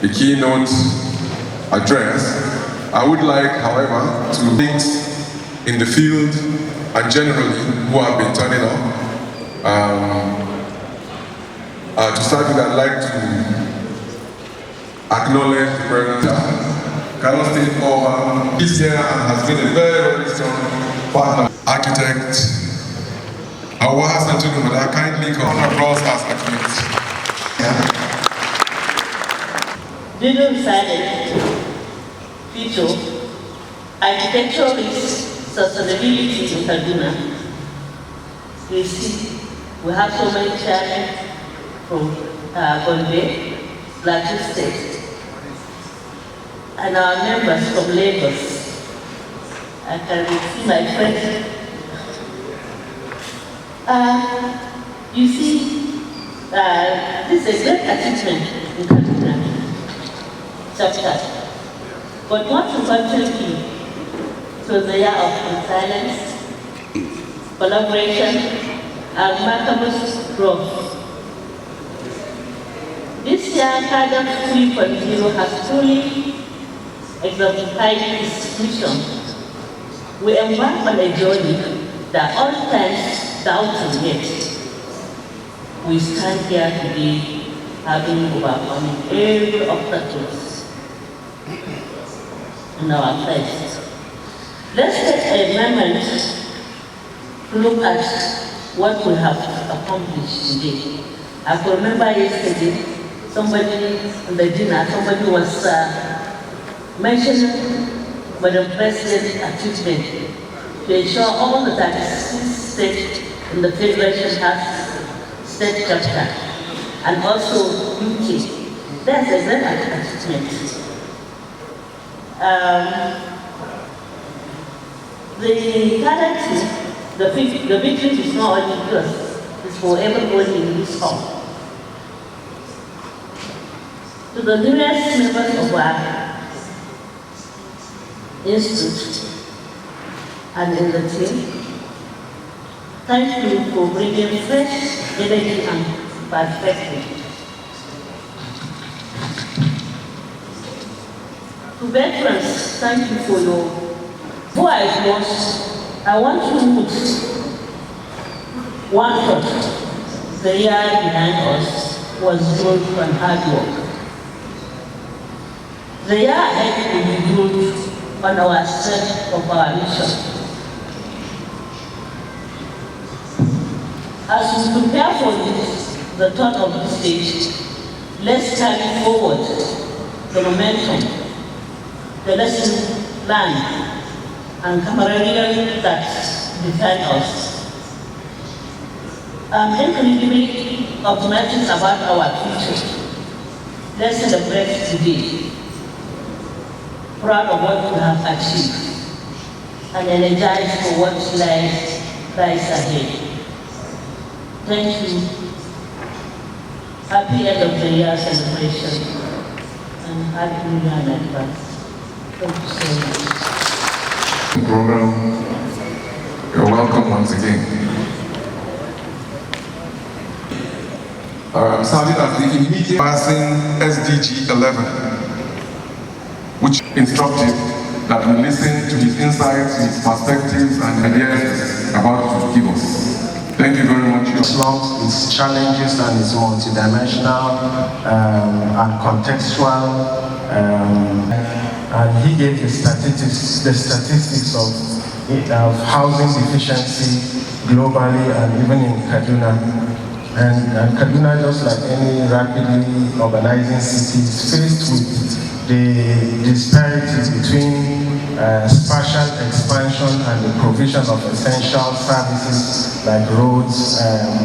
a keynote address. I would like, however, to meet in the field and generally who have been turning up. To start with, I'd like to acknowledge the presence of Kadaf State over this year and has been a very, very strong partner. Architect Awa Santunu Mada kindly come across as architect. During silent feature, architectural sustainability in Kaduna. You see, we have so many challenges from Gombe, Plateau State, and our members from Lagos. I can see my friends. You see, this is a great achievement in Kaduna chapter. But most importantly, it was a year of resilience, collaboration, and remarkable growth. This year, Kadaf 3.0 has truly exemplified its mission. We embark on a journey that all times doubting yet. We stand here today having overcome every obstacle in our face. Let's take a moment to look at what we have accomplished today. I can remember yesterday, somebody in the dinner, somebody was mentioning Madam President's achievement to ensure all the 36 states in the Federation have state chapter, and also UK. That's a great achievement. The character, the victory is not only yours, it's for everybody in this hall. To the newest members of our institute and in the team, thank you for bringing fresh energy and perspective. To veterans, thank you for your voice. I want to put one thought. The year behind us was growth and hard work. The year ahead will be growth on our strength of our mission. As we prepare for this, the thought of this stage, let's carry forward the momentum, the lesson learned, and camaraderie that define us. I'm incredibly optimistic about our future. Let's celebrate today, proud of what we have achieved, and energized for what lies ahead. Thank you. Happy end of the year celebration, and happy New Year in advance. Thank you so much. Program, you're welcome once again. Starting at the immediate passing SDG 11, which instructed that we listen to his insights, his perspectives, and ideas about to give us. Thank you very much. Slums, its challenges, and its multidimensional and contextual. And he gave the statistics of housing deficiency globally and even in Kaduna. And Kaduna, just like any rapidly urbanizing city, is faced with the disparities between spatial expansion and the provision of essential services like roads,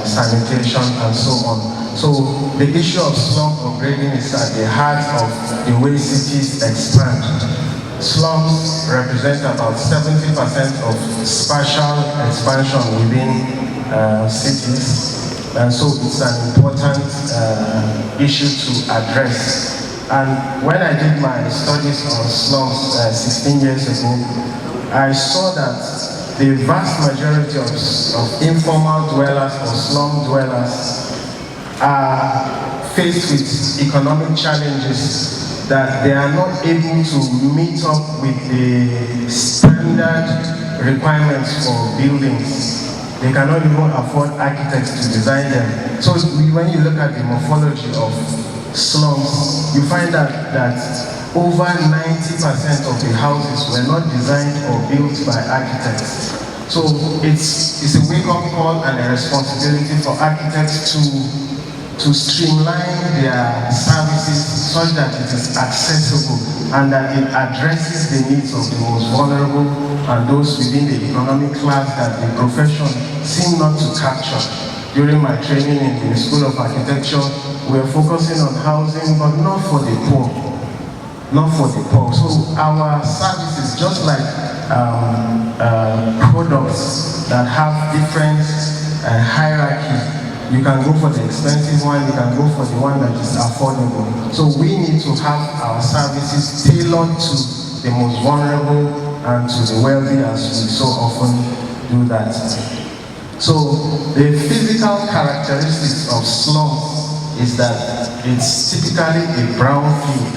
sanitation, and so on. So the issue of slum upgrading is at the heart of the way cities expand. Slums represent about 70% of spatial expansion within cities. And so it's an important issue to address. And when I did my studies on slums 16 years ago, I saw that the vast majority of informal dwellers or slum dwellers are faced with economic challenges that they are not able to meet up with the standard requirements for buildings. They cannot even afford architects to design them. So when you look at the morphology of slums, you find that over 90% of the houses were not designed or built by architects. So it's a wake-up call and a responsibility for architects to streamline their services such that it is accessible and that it addresses the needs of the most vulnerable and those within the economic class that the profession seem not to capture. During my training in the School of Architecture, we were focusing on housing, but not for the poor. Not for the poor. So our services, just like products that have different hierarchy, you can go for the expensive one, you can go for the one that is affordable. So we need to have our services tailored to the most vulnerable and to the wealthy, as we so often do that. So the physical characteristics of slums is that it's typically a brown field.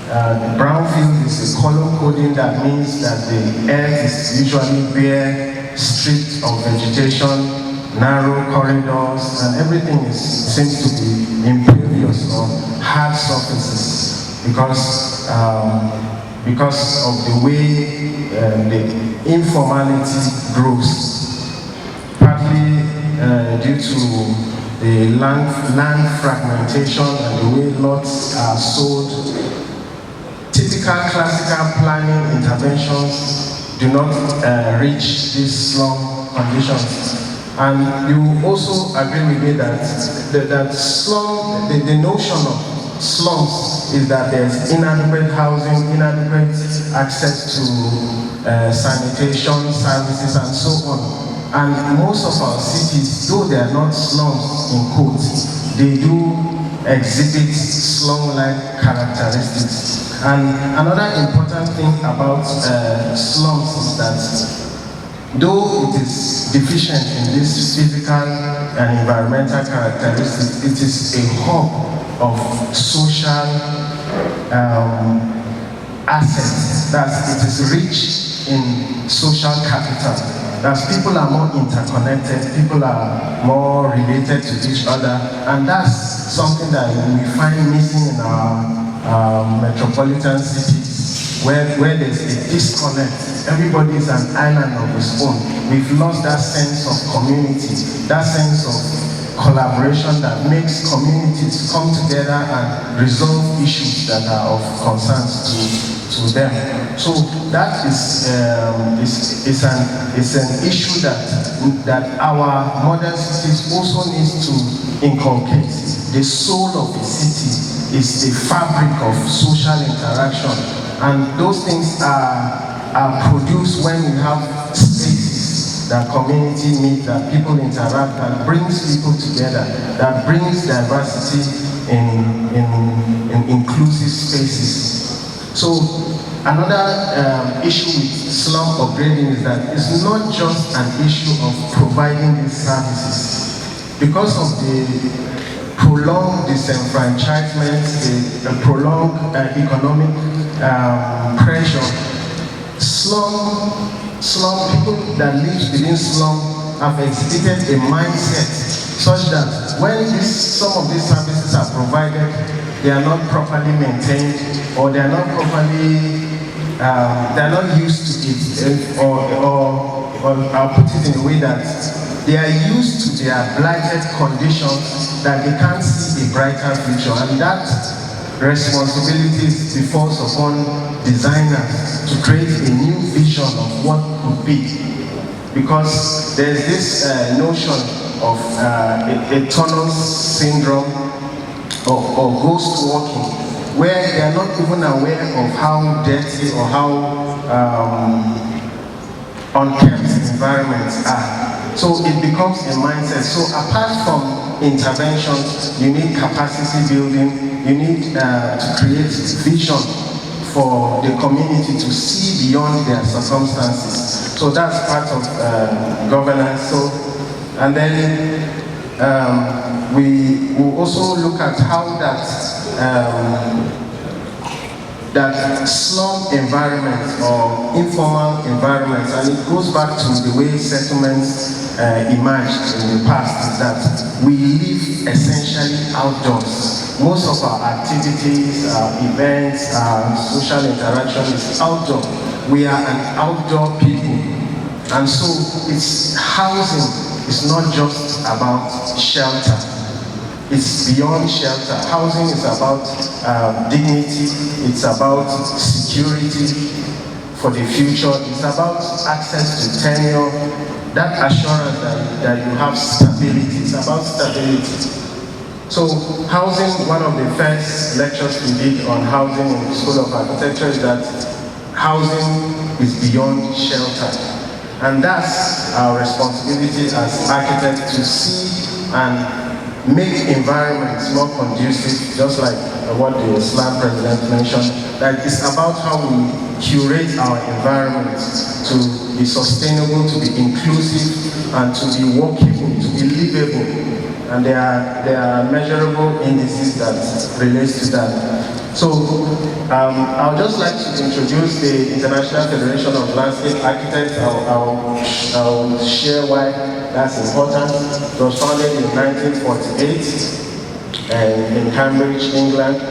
The brown field is a color coding that means that the earth is usually bare, stripped of vegetation, narrow corridors, and everything seems to be impervious or hard surfaces because of the way the informality grows, partly due to the land fragmentation and the way lots are sold. Typical classical planning interventions do not reach these slum conditions. And you also agree with me that slum, the notion of slums is that there's inadequate housing, inadequate access to sanitation services and so on. And most of our cities, though they are not slums in quotes, they do exhibit slum-like characteristics. And another important thing about slums is that though it is deficient in this physical and environmental characteristics, it is a hub of social assets. That it is rich in social capital. That people are more interconnected, people are more related to each other, and that's something that we find missing in our metropolitan cities, where there's a disconnect. Everybody is an island of his own. We've lost that sense of community, that sense of collaboration that makes communities come together and resolve issues that are of concern to them. So that is an issue that our modern cities also needs to inculcate. The soul of the city is the fabric of social interaction, and those things are produced when we have spaces that community meet, that people interact, that brings people together, that brings diversity in inclusive spaces. So another issue with slum upgrading is that it's not just an issue of providing these services. Because of the prolonged disenfranchisement, the prolonged economic pressure, slum people that live within slum have exhibited a mindset such that when some of these services are provided, they are not properly maintained, or they are not properly, they are not used to it, or I'll put it in a way that they are used to their blighted conditions, that they can't see a brighter future, and that responsibility falls upon designers to create a new vision of what could be. Because there's this notion of a tunnel syndrome or ghost walking, where they are not even aware of how dirty or how unkept environments are. So it becomes a mindset. So apart from interventions, you need capacity building, you need to create vision for the community to see beyond their circumstances. So that's part of governance. So, and then we will also look at how that that slum environments or informal environments, and it goes back to the way settlements emerged in the past, is that we live essentially outdoors. Most of our activities, our events, our social interaction is outdoor. We are an outdoor people. And so it's housing is not just about shelter. It's beyond shelter. Housing is about dignity. It's about security for the future. It's about access to tenure, that assurance that you have stability. It's about stability. So housing, one of the first lectures we did on housing in the School of Architecture is that housing is beyond shelter. And that's our responsibility as architects, to see and make environments more conducive, just like what the SLAM president mentioned, that it's about how we curate our environments to be sustainable, to be inclusive, and to be workable, to be livable. And there are measurable indices that relates to that. So I would just like to introduce the International Federation of Landscape Architects. I'll share why that's important. It was founded in 1948 in Cambridge, England,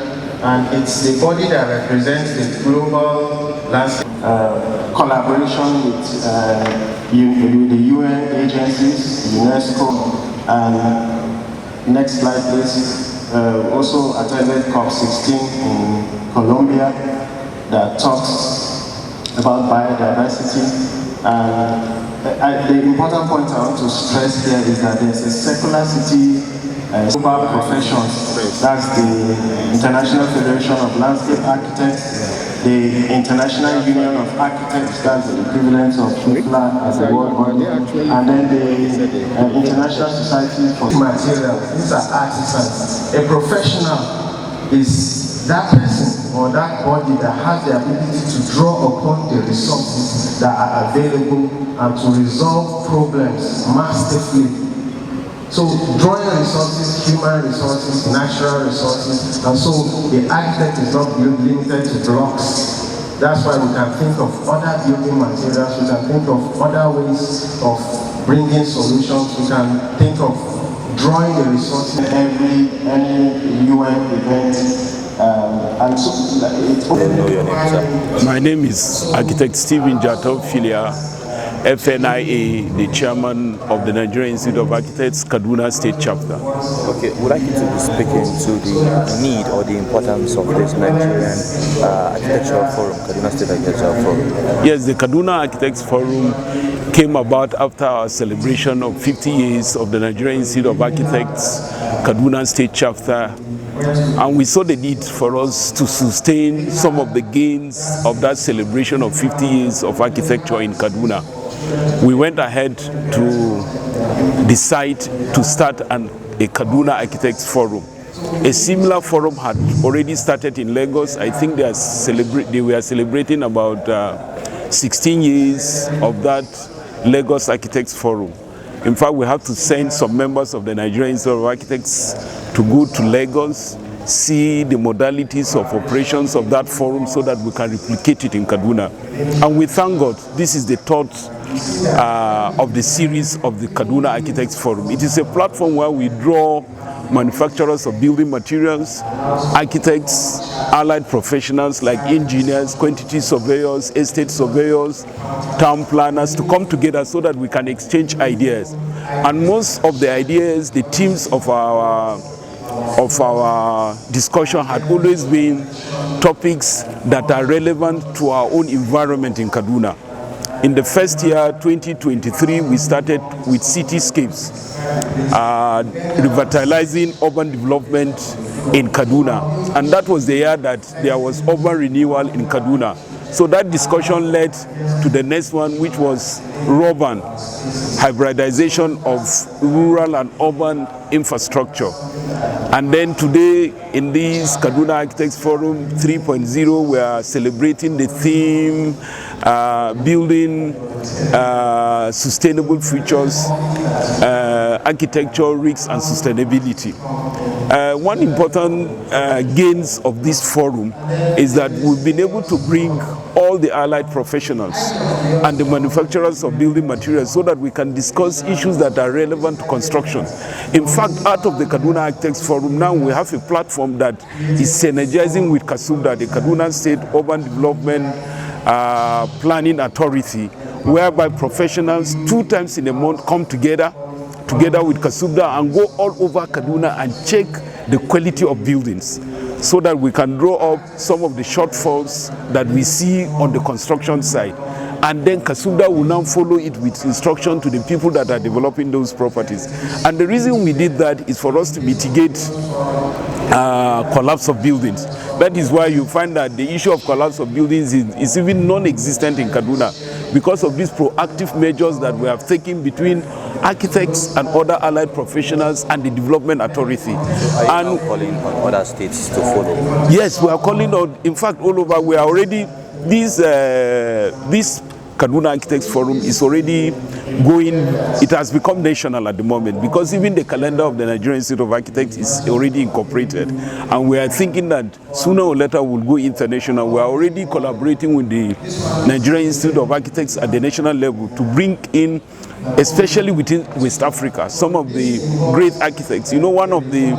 and it's the body that represents the global landscape collaboration with the UN agencies, UNESCO, and next slide please. Also attended COP16 in Colombia that talks about biodiversity. And the important point I want to stress here is that there's a secularity global professions. That's the International Federation of Landscape Architects, the International Union of Architects, that's the equivalent of IFLA as a world body, and then the International Society for Materials. These are artisans. A professional is that person or that body that has the ability to draw upon the resources that are available and to resolve problems masterfully. So drawing resources, human resources, natural resources, and so the architect is not limited to blocks. That's why we can think of other building materials, we can think of other ways of bringing solutions, we can think of drawing the resources in any UN event. And so My name is Architect Stephen Jato Filia, FNIA, the chairman of the Nigerian Institute of Architects, Kaduna State Chapter. Okay, would like you to be speaking to the need or the importance of this Nigerian Architectural Forum, Kaduna State Architectural Forum? Yes, the Kaduna Architects Forum came about after our celebration of 50 years of the Nigerian Institute of Architects, Kaduna State Chapter. And we saw the need for us to sustain some of the gains of that celebration of 50 years of architecture in Kaduna. We went ahead to decide to start a Kaduna Architects Forum. A similar forum had already started in Lagos. I think they were celebrating about 16 years of that Lagos Architects Forum. In fact, we have to send some members of the Nigerian Institute of Architects to go to Lagos, see the modalities of operations of that forum so that we can replicate it in Kaduna. And we thank God, this is the third of the series of the Kaduna Architects Forum. It is a platform where we draw manufacturers of building materials, architects, allied professionals like engineers, quantity surveyors, estate surveyors, town planners to come together so that we can exchange ideas. And most of the ideas, the themes of our discussion had always been topics that are relevant to our own environment in Kaduna. In the first year, 2023, we started with cityscapes, revitalizing urban development in Kaduna. And that was the year that there was urban renewal in Kaduna. So that discussion led to the next one, which was urban hybridization of rural and urban infrastructure. And then today in this Kaduna Architects Forum 3.0, we are celebrating the theme building sustainable futures, architecture, risks and sustainability. One important gains of this forum is that we've been able to bring all the allied professionals and the manufacturers of building materials so that we can discuss issues that are relevant to construction. In fact, out of the Kaduna Architects Forum, now we have a platform that is synergizing with KASUBDA, the Kaduna State Urban Development Planning Authority, whereby professionals 2 times in a month come together with KASUBDA and go all over Kaduna and check the quality of buildings so that we can draw up some of the shortfalls that we see on the construction side. And then KASUBDA will now follow it with instruction to the people that are developing those properties. And the reason we did that is for us to mitigate collapse of buildings. That is why you find that the issue of collapse of buildings is even non-existent in Kaduna because of these proactive measures that we have taken between architects and other allied professionals and the development authority. So are you now calling on other states to follow? Yes, we are calling on, in fact, all over. We are already, this Kaduna Architects Forum is already going, it has become national at the moment because even the calendar of the Nigerian Institute of Architects is already incorporated. And we are thinking that sooner or later we'll go international. We are already collaborating with the Nigerian Institute of Architects at the national level to bring in, especially within West Africa, some of the great architects. You know, one of the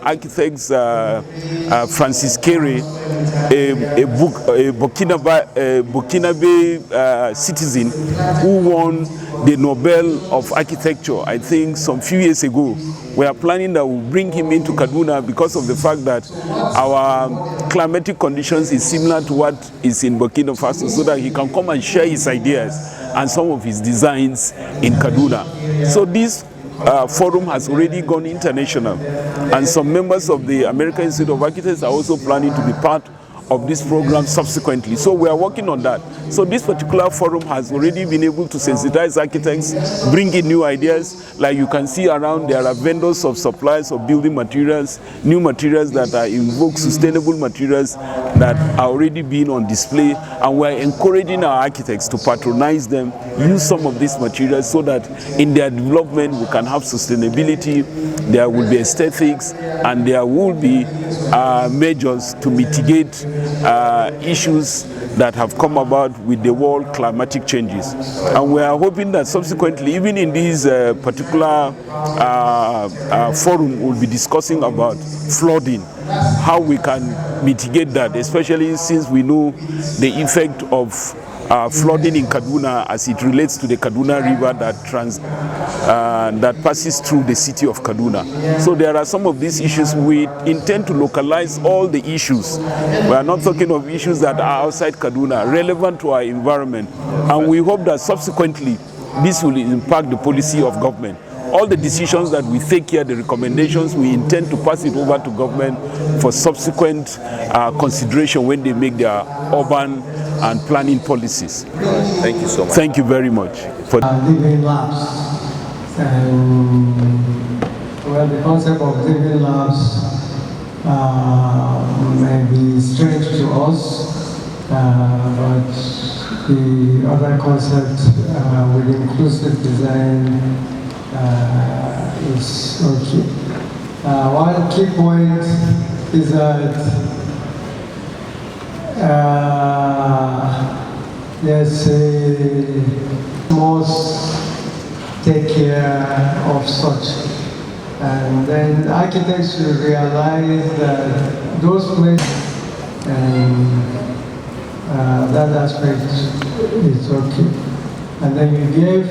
architects, Francis Kere, a Burkinabe citizen who won the Nobel of Architecture, I think some few years ago. We are planning that we'll bring him into Kaduna because of the fact that our climatic conditions is similar to what is in Burkina Faso, so that he can come and share his ideas and some of his designs in Kaduna. So this forum has already gone international, and some members of the American Institute of Architects are also planning to be part of this program subsequently. So we are working on that. So this particular forum has already been able to sensitize architects, bring in new ideas. Like you can see around, there are vendors of supplies of building materials, new materials that are invoke sustainable materials that are already being on display, and we are encouraging our architects to patronize them, use some of these materials so that in their development we can have sustainability, there will be aesthetics, and there will be measures to mitigate issues that have come about with the world climatic changes. And we are hoping that subsequently, even in this particular forum, we'll be discussing about flooding, how we can mitigate that, especially since we know the effect of flooding in Kaduna as it relates to the Kaduna River that passes through the city of Kaduna. So there are some of these issues. We intend to localize all the issues. We are not talking of issues that are outside Kaduna, relevant to our environment. And we hope that subsequently this will impact the policy of government. All the decisions that we take here, the recommendations, we intend to pass it over to government for subsequent consideration when they make their urban and planning policies. Thank you so much. Thank you very much. For living labs. Well, the concept of living labs may be strange to us, but the other concept with inclusive design is okay. One key point is that there's a must take care of such, and then architects should realize that those places and that aspect is okay. And then you gave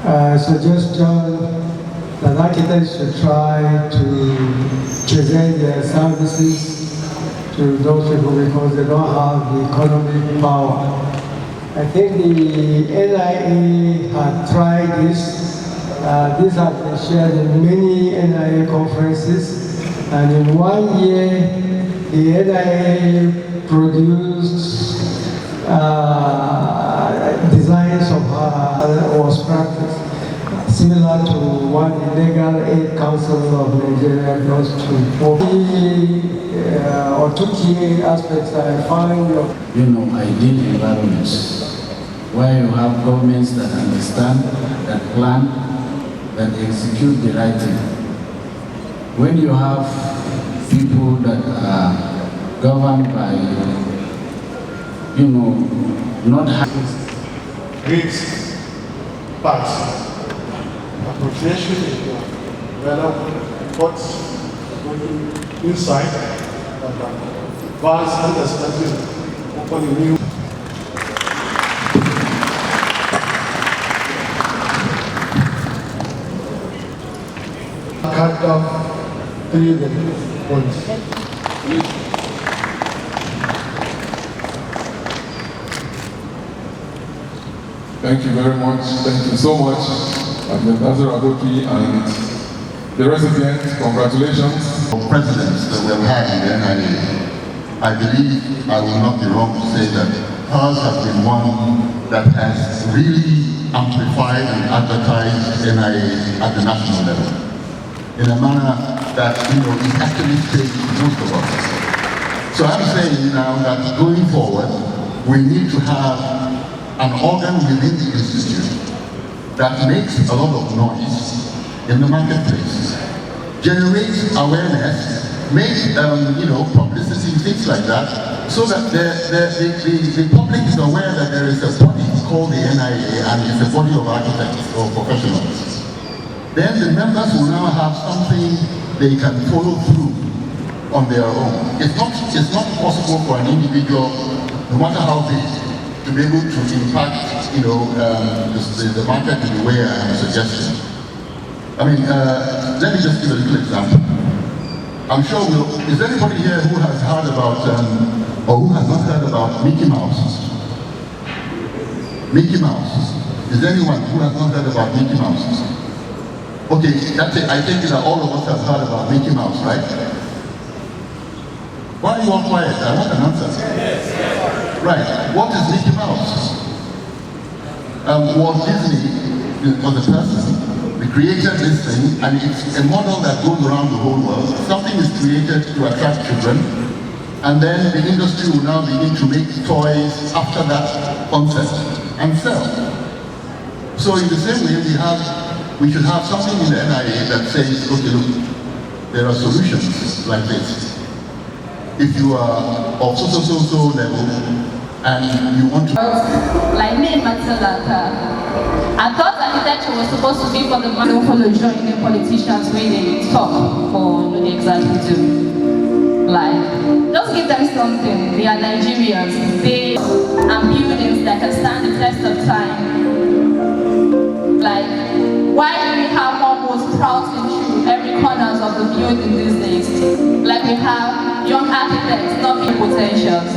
a suggestion that architects should try to present their services to those people because they don't have the economic power. I think the NIA had tried this. This has been shared in many NIA conferences, and in 1 year, the NIA produced designs of her was practiced, similar to what the Legal Aid Council of Nigeria does to or two key aspects I find. Ideal environments where you have governments that understand, that plan, that execute the right thing. When you have people that are governed by, not having great part, appropriation in your development, what's going inside, advanced understanding, opening new. Kadaf 3 points. Thank you very much. Thank you so much, Ambassador Aboki and the recipients. Congratulations. Presidents that we have had in the NIA, I believe I will not be wrong to say that ours has been one that has really amplified and advertised NIA at the national level in a manner that it actually takes most of us. So I'm saying now that going forward, we need to have an organ within the institute that makes a lot of noise in the marketplace, generates awareness, make publicity, things like that, so that the public is aware that there is a body called the NIA and it's a body of architects or professionals. Then the members will now have something they can follow through on their own. It's not possible for an individual, no matter how big, to be able to impact, the market in the way I am suggesting. Let me just give a little example. I'm sure is there anybody here who has heard about, or who has not heard about Mickey Mouse? Mickey Mouse. Is there anyone who has not heard about Mickey Mouse? Okay, that's it. I think that all of us have heard about Mickey Mouse, right? Why are you all quiet? I want an answer. Yes. Right. What is Mickey Mouse? Walt Disney was a person. We created this thing, and it's a model that goes around the whole world. Something is created to attract children, and then the industry will now begin to make toys after that concept and sell. So in the same way, we should have something in the NIA that says, okay, look, there are solutions like this. If you are of so level and you want to... Like me, Matilda, I thought architecture was supposed to be for the money for the joining politicians when they talk or what they exactly do. Like, just give them something. They are Nigerians. They are buildings that can stand the test of time. Like, why do we have almost sprouting through every corners of the building these days? Like we have young architects not being potentials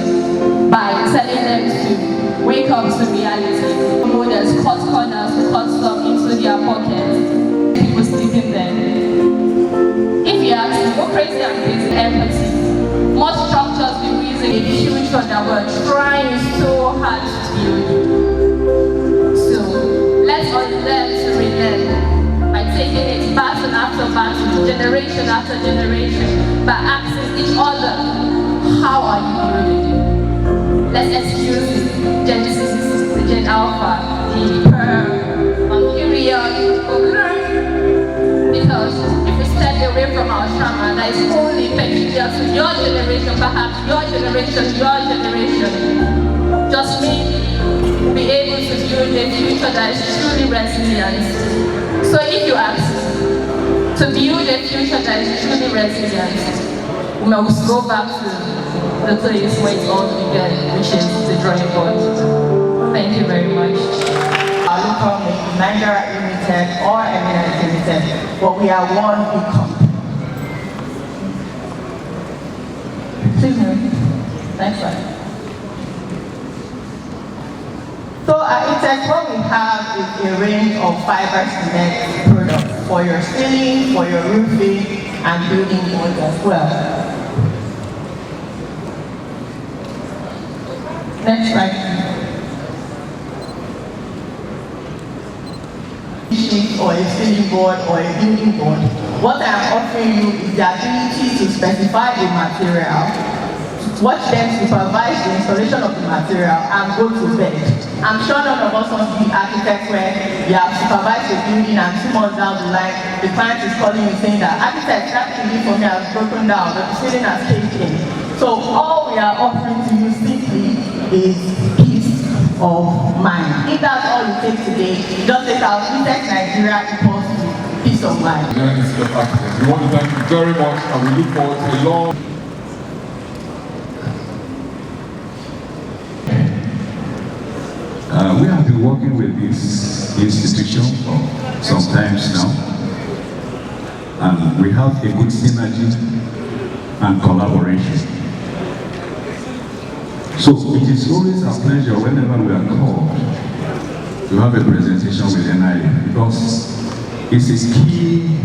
by telling them to wake up to reality. Models cut corners, cut stuff into their pockets. People sleeping there. If you ask me, go crazy and crazy empathy. More structures be raising a future that we're trying so hard to build. So let's unlearn to relearn by taking it battle after battle, generation after generation, by asking each other, how are you building it? Let's excuse Genesis, the Gen Alpha, the period, because if we step away from our trauma that is only peculiar to your generation, perhaps your generation, just maybe we'll be able to build a future that is truly resilient. So if you ask, to build a future that is truly resilient, we must go back to the place where it all began, which is the drawing board. Thank you very much. Local Nigeria Limited or Eminence Limited, but we are one big company. Please move. Next slide. So at ITEX, what we have is a range of fiber cement products for your ceiling, for your roofing, and building boards as well. Next slide. ceiling board or a building board. What I am offering you is the ability to specify a material, watch them supervise the installation of the material, and go to bed. I'm sure none of us want to be architects where you have supervised the building and 2 months down the line, the client is calling you saying that, architect, that thing you did for me has broken down, the ceiling has caved in. So all we are offering to you simply is peace of mind. If that's all you take today, just take out Architect Nigeria equals to peace of mind. We want to thank you very much, and we look forward to a long... We have been working with this institution for some times now, and we have a good synergy and collaboration. So it is always a pleasure whenever we are called to have a presentation with NIA, because it's a key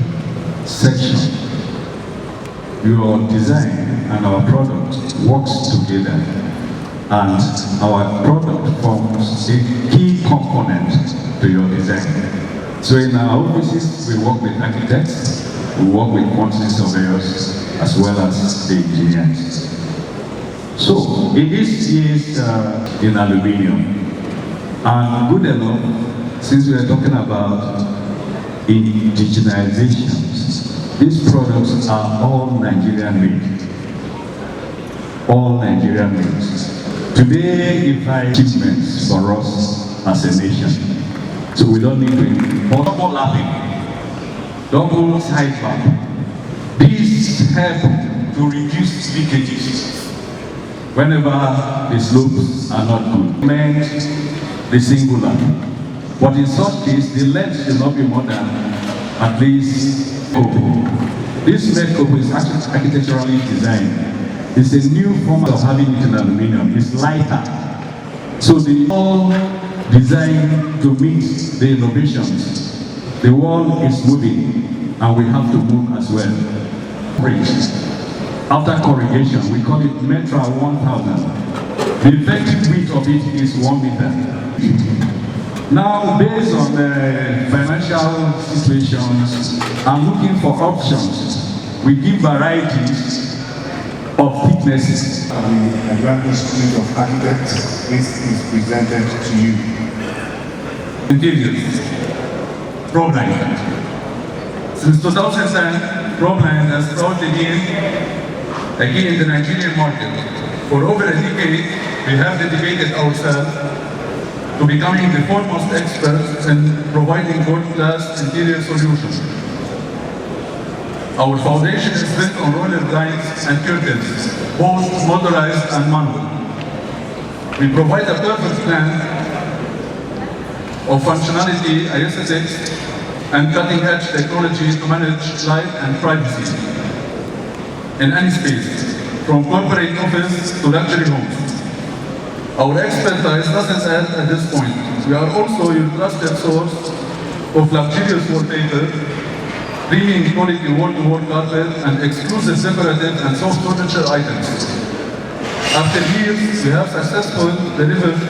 section. Your design and our product works together, and our product forms a key component to your design. So in our offices, we work with architects, we work with quantity surveyors, as well as the engineers. So this is in aluminium, and good enough, since we are talking about indigenizations, these products are all Nigerian made. All Nigerian made. Today, if I achievements for us as a nation, so we don't need to import double lapping, double side bump. These help to reduce leakages whenever the slopes are not good. Meant the singular, but in such case, the length should not be more than at least cope. This lead cope is actually architecturally designed. It's a new form of having it in aluminium. It's lighter. So the all designed to meet the innovations. The world is moving, and we have to move as well. After corrugation, we call it Metra 1000. The effective width of it is 1 meter. Now, based on the financial situations, I'm looking for options. We give varieties of thicknesses. The Nigerian Institute of Architects, this is presented to you. Interiors. Propline. Since 2010, Propline has brought again in the Nigerian market. For over a decade, we have dedicated ourselves to becoming the foremost experts in providing world-class interior solutions. Our foundation is built on roller blinds and curtains, both motorized and manual. We provide a perfect plan of functionality, aesthetics, and cutting-edge technology to manage light and privacy in any space, from corporate office to luxury homes. Our expertise doesn't end at this point. We are also your trusted source of luxurious wallpaper, premium quality wall-to-wall carpet, and exclusive decorative and soft furniture items. After years, we have successfully delivered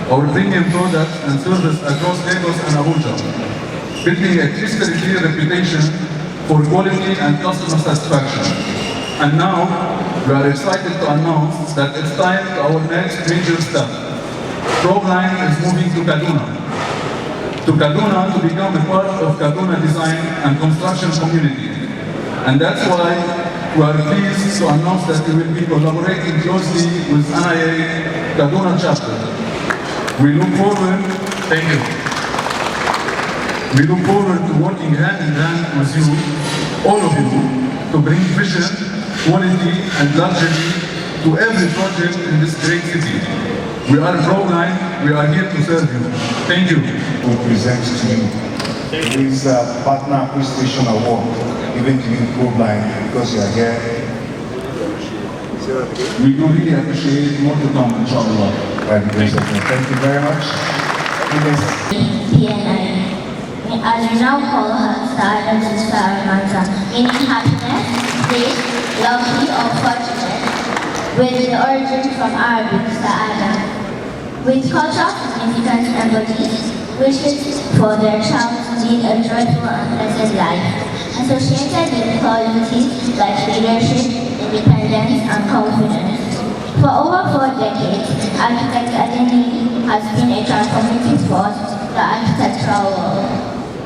our premium products and service across Lagos and Abuja, building a crystal clear reputation for quality and customer satisfaction. And now, we are excited to announce that it's time to our next major step. Propline is moving to Kaduna. To become a part of Kaduna design and construction community. And that's why we are pleased to announce that we will be collaborating closely with NIA Kaduna chapter. We look forward, thank you. We look forward to working hand in hand with you, all of you, to bring vision, quality, and luxury to every project in this great city. We are Propline, we are here to serve you. Thank you. We present to you this Partner Appreciation Award given to you Propline because you are here. We do really appreciate more to come, inshallah. Thank you very much. PNI. As we now call her Star Sister Aramanta, meaning happiness, bliss, lucky or fortunate, with the origin from Arabic Sa'ada. With cultural significance embodies wishes for their child to lead a joyful and pleasant life, associated with qualities like leadership, independence, and confidence. For over 4 decades, Architect Adeni has been a transformative force in the architectural world,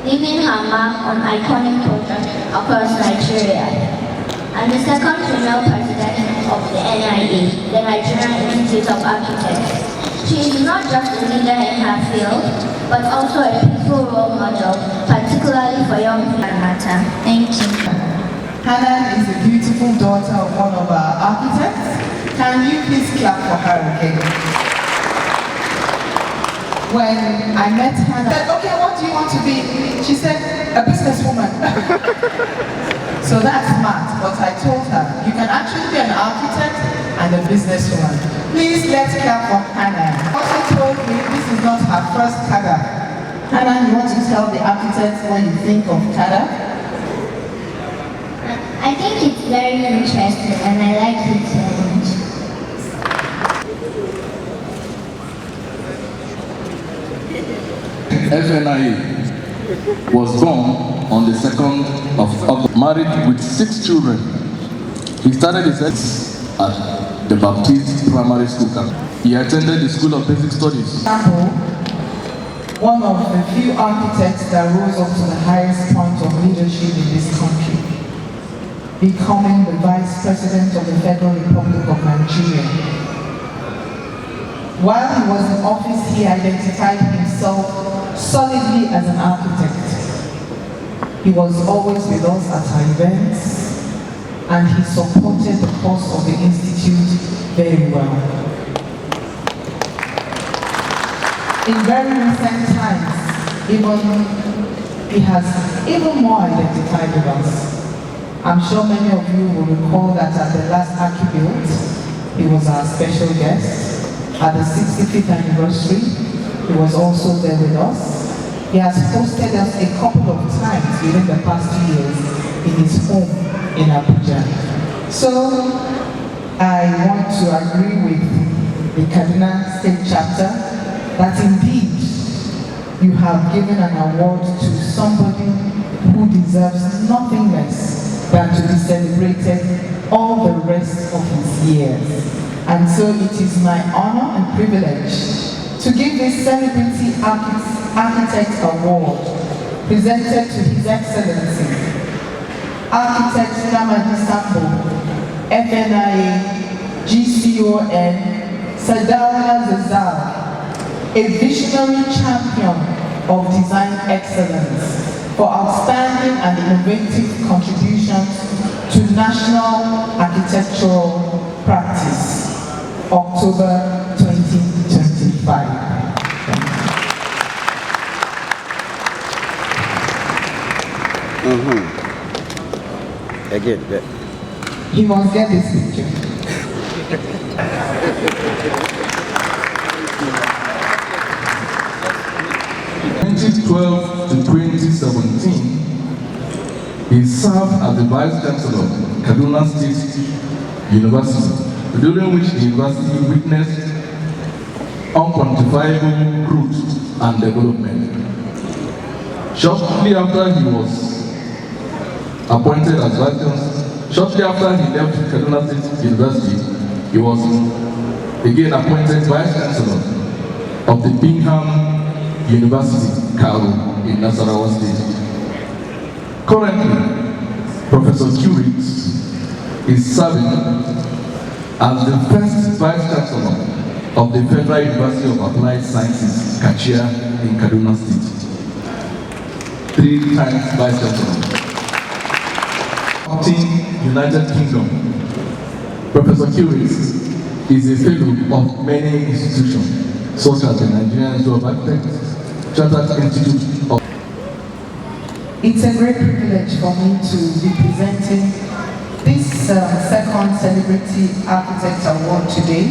leaving her mark on iconic projects across Nigeria. And the second female president of the NIA, the Nigerian Institute of Architects. She is not just a leader in her field, but also a peaceful role model, particularly for young people. Thank you. Hannah is a beautiful daughter of one of our architects. Can you please clap for her again? When I met Hannah, I said, okay, what do you want to be? She said, a businesswoman. So that's smart, but I told her, you can actually be an architect and a businesswoman. Please let's clap for Hannah. Also told me this is not her first Kadaf. Hannah, you want to tell the architects what you think of Kadaf? I think it's very interesting and I like it very much. FNIA was born on the 2nd of August, married with 6 children. He started his studies at the Baptist Primary School. He attended the School of Basic Studies. One of the few architects that rose up to the highest point of leadership in this country, becoming the Vice President of the Federal Republic of Nigeria. While he was in office, he identified himself solidly as an architect. He was always with us at our events, and he supported the cause of the Institute very well. In very recent times, he has even more identified with us. I'm sure many of you will recall that at the last Archibuild, he was our special guest. At the 65th anniversary, he was also there with us. He has hosted us a couple of times within the past 2 years in his home in Abuja. So, I want to agree with the Kaduna State Chapter that indeed you have given an award to somebody who deserves nothing less than to be celebrated all the rest of his years. And so it is my honor and privilege to give this Celebrity Architect Award presented to His Excellency Architect Namadi Sambo, FNIA, GCON, Sadauna Zazal, a visionary champion of design excellence for outstanding and innovative contributions to national architectural practice, October 2025. Again, he must get this picture. From 2012 to 2017, he served as the Vice Chancellor of Kaduna State University, during which the university witnessed unquantifiable growth and development. Shortly after he was appointed as Vice Chancellor, shortly after he left Kaduna State University, he was again appointed Vice Chancellor of the Bingham University, Karu, in Nasarawa State. Currently, Professor Curie is serving as the first Vice Chancellor of the Federal University of Applied Sciences, Kachia, in Kaduna State. 3 times Vice Chancellor. United Kingdom. Professor Curie is a fellow of many institutions, such as the Nigerian Institute of Architects, Chartered Institute of... It's a great privilege for me to be presenting this second Celebrity Architect Award today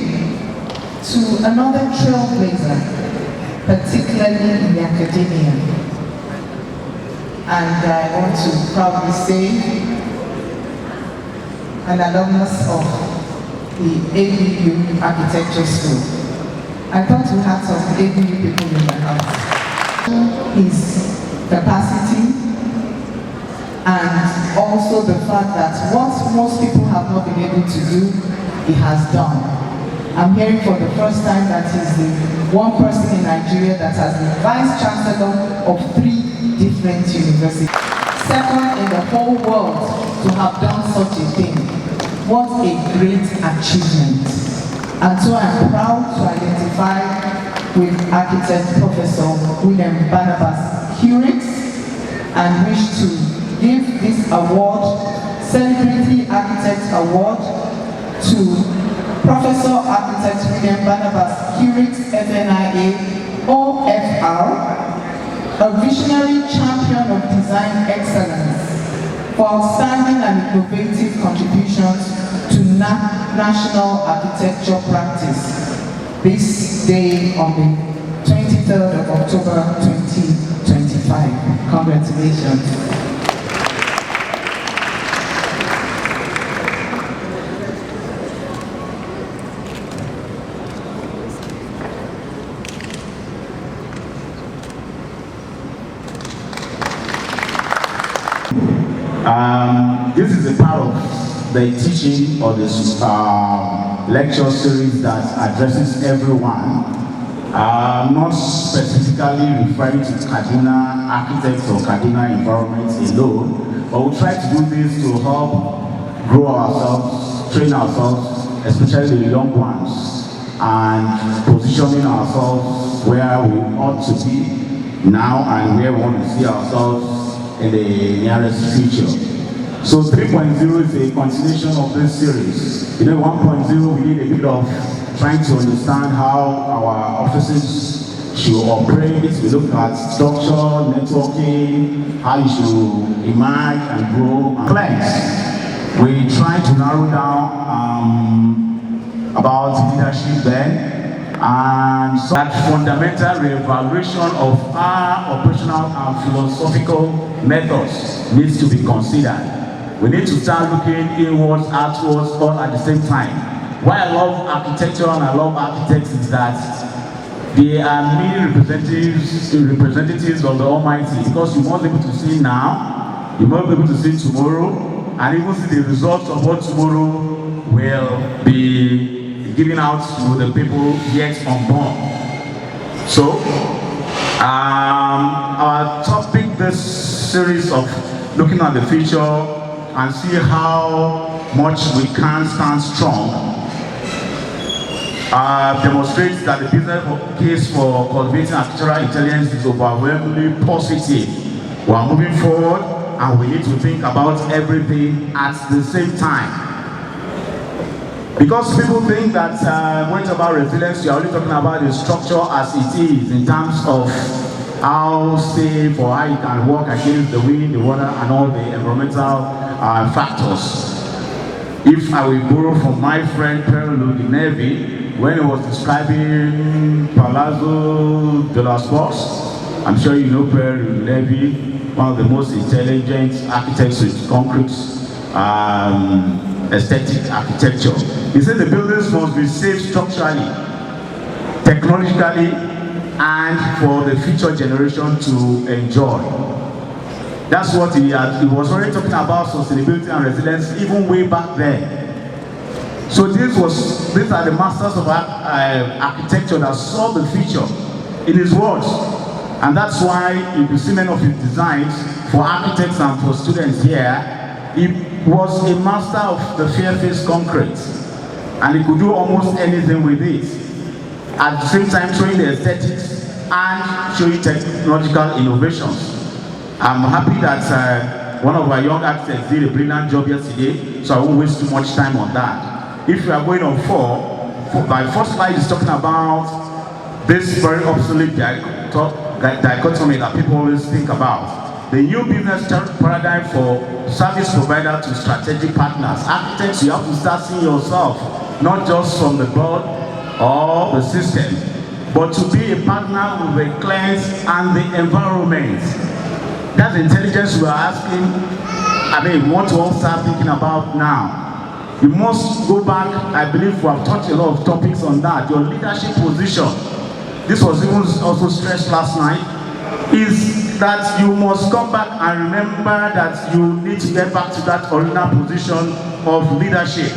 to another trailblazer, particularly in the academia. And I want to proudly say, an alumnus of the ABU Architecture School. I thought we had some ABU people in the house. also the fact that what most people have not been able to do, he has done. I'm hearing for the first time that he's the one person in Nigeria that has been Vice Chancellor of 3 different universities. Second in the whole world to have done such a thing. What a great achievement. And so I'm proud to identify with architect Professor William Barnabas Hurix and wish to give this award, Celebrity Architect Award, to Professor Architect William Barnabas Hurix, FNIA, OFR, a visionary champion of design excellence for outstanding and innovative contributions to national architecture practice. This day on the 23rd of October 2025. Congratulations. This is a part of the teaching or this lecture series that addresses everyone, not specifically referring to Kaduna architects or Kaduna environments alone, but we'll try to do this to help grow ourselves, train ourselves, especially the young ones, and positioning ourselves where we ought to be now and where we want to see ourselves in the nearest future. So 3.0 is a continuation of this series. You know, 1.0 we need a bit of trying to understand how our offices should operate. We look at structure, networking, how you should emerge and grow and cleanse. We try to narrow down about leadership then, and so that fundamental reevaluation of our operational and philosophical methods needs to be considered. We need to start looking inwards, outwards, all at the same time. Why I love architecture and I love architects is that they are mere representatives of the Almighty, because you must be able to see now, you must be able to see tomorrow, and even see the results of what tomorrow will be given out to the people yet unborn. So, our topic this series of looking at the future and see how much we can stand strong demonstrates that the business case for cultivating architectural intelligence is overwhelmingly positive. We are moving forward and we need to think about everything at the same time. Because people think that when it's about resilience, you're only talking about the structure as it is in terms of how safe or how you can work against the wind, the water, and all the environmental factors. If I will borrow from my friend Perlu the Navy, when he was describing Palazzo de las Box, I'm sure you know Perlu the Navy, one of the most intelligent architects with concrete aesthetic architecture. He said the buildings must be safe structurally, technologically, and for the future generation to enjoy. That's what he was already talking about, sustainability and resilience, even way back then. So these are the masters of architecture that saw the future in his words. And that's why if you see many of his designs for architects and for students here, he was a master of the fair-faced concrete. And he could do almost anything with it. At the same time showing the aesthetics and showing technological innovations. I'm happy that one of our young architects did a brilliant job yesterday, so I won't waste too much time on that. If we are going on my first slide is talking about this very obsolete dichotomy that people always think about. The new business paradigm for service provider to strategic partners. Architects, you have to start seeing yourself, not just from the board or the system, but to be a partner with the clients and the environment. That's the intelligence we are asking, we want to all start thinking about now. You must go back, I believe we have touched a lot of topics on that, your leadership position. This was even also stressed last night. is that you must come back and remember that you need to get back to that original position of leadership.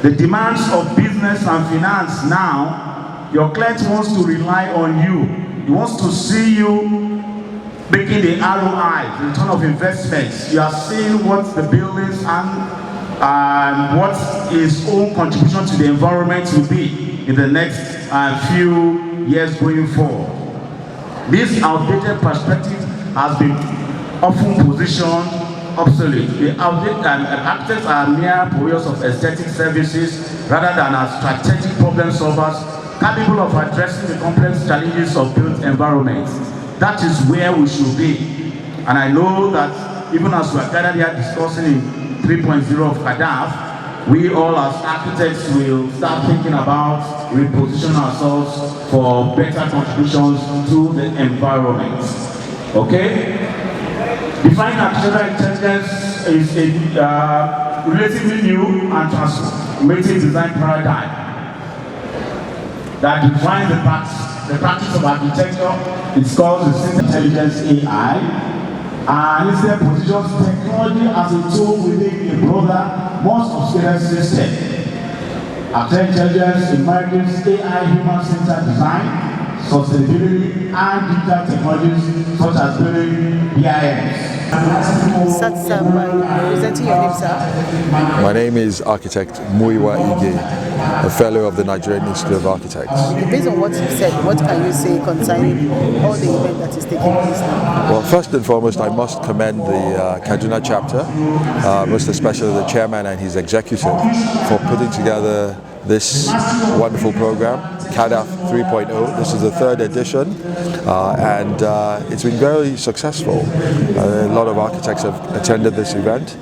The demands of business and finance now, your client wants to rely on you. He wants to see you making the ROI, the return of investments. You are seeing what the buildings and what his own contribution to the environment will be in the next few years going forward. This outdated perspective has been often positioned obsolete. The architects are mere providers of aesthetic services rather than as strategic problem solvers capable of addressing the complex challenges of built environments. That is where we should be. And I know that even as we are gathered here discussing in 3.0 of Kadaf, we all as architects will start thinking about repositioning ourselves for better contributions to the environment. Okay? Defining architectural intelligence is a relatively new and transformative design paradigm that defines the practice of architecture. It's called the System Intelligence AI, and instead positions technology as a tool within a broader, more sophisticated system. Artificial intelligence emerges AI human-centered design, sustainability, and digital technologies such as building BIMs. Presenting your name, sir. My name is Architect Muiwa Ige, a fellow of the Nigerian Institute of Architects. Based on what you said, what can you say concerning all the event that is taking place now? Well, first and foremost, I must commend the Kaduna chapter, most especially the chairman and his executive, for putting together this wonderful program, Kadaf 3.0. This is the third edition, and it's been very successful. A lot of architects have attended this event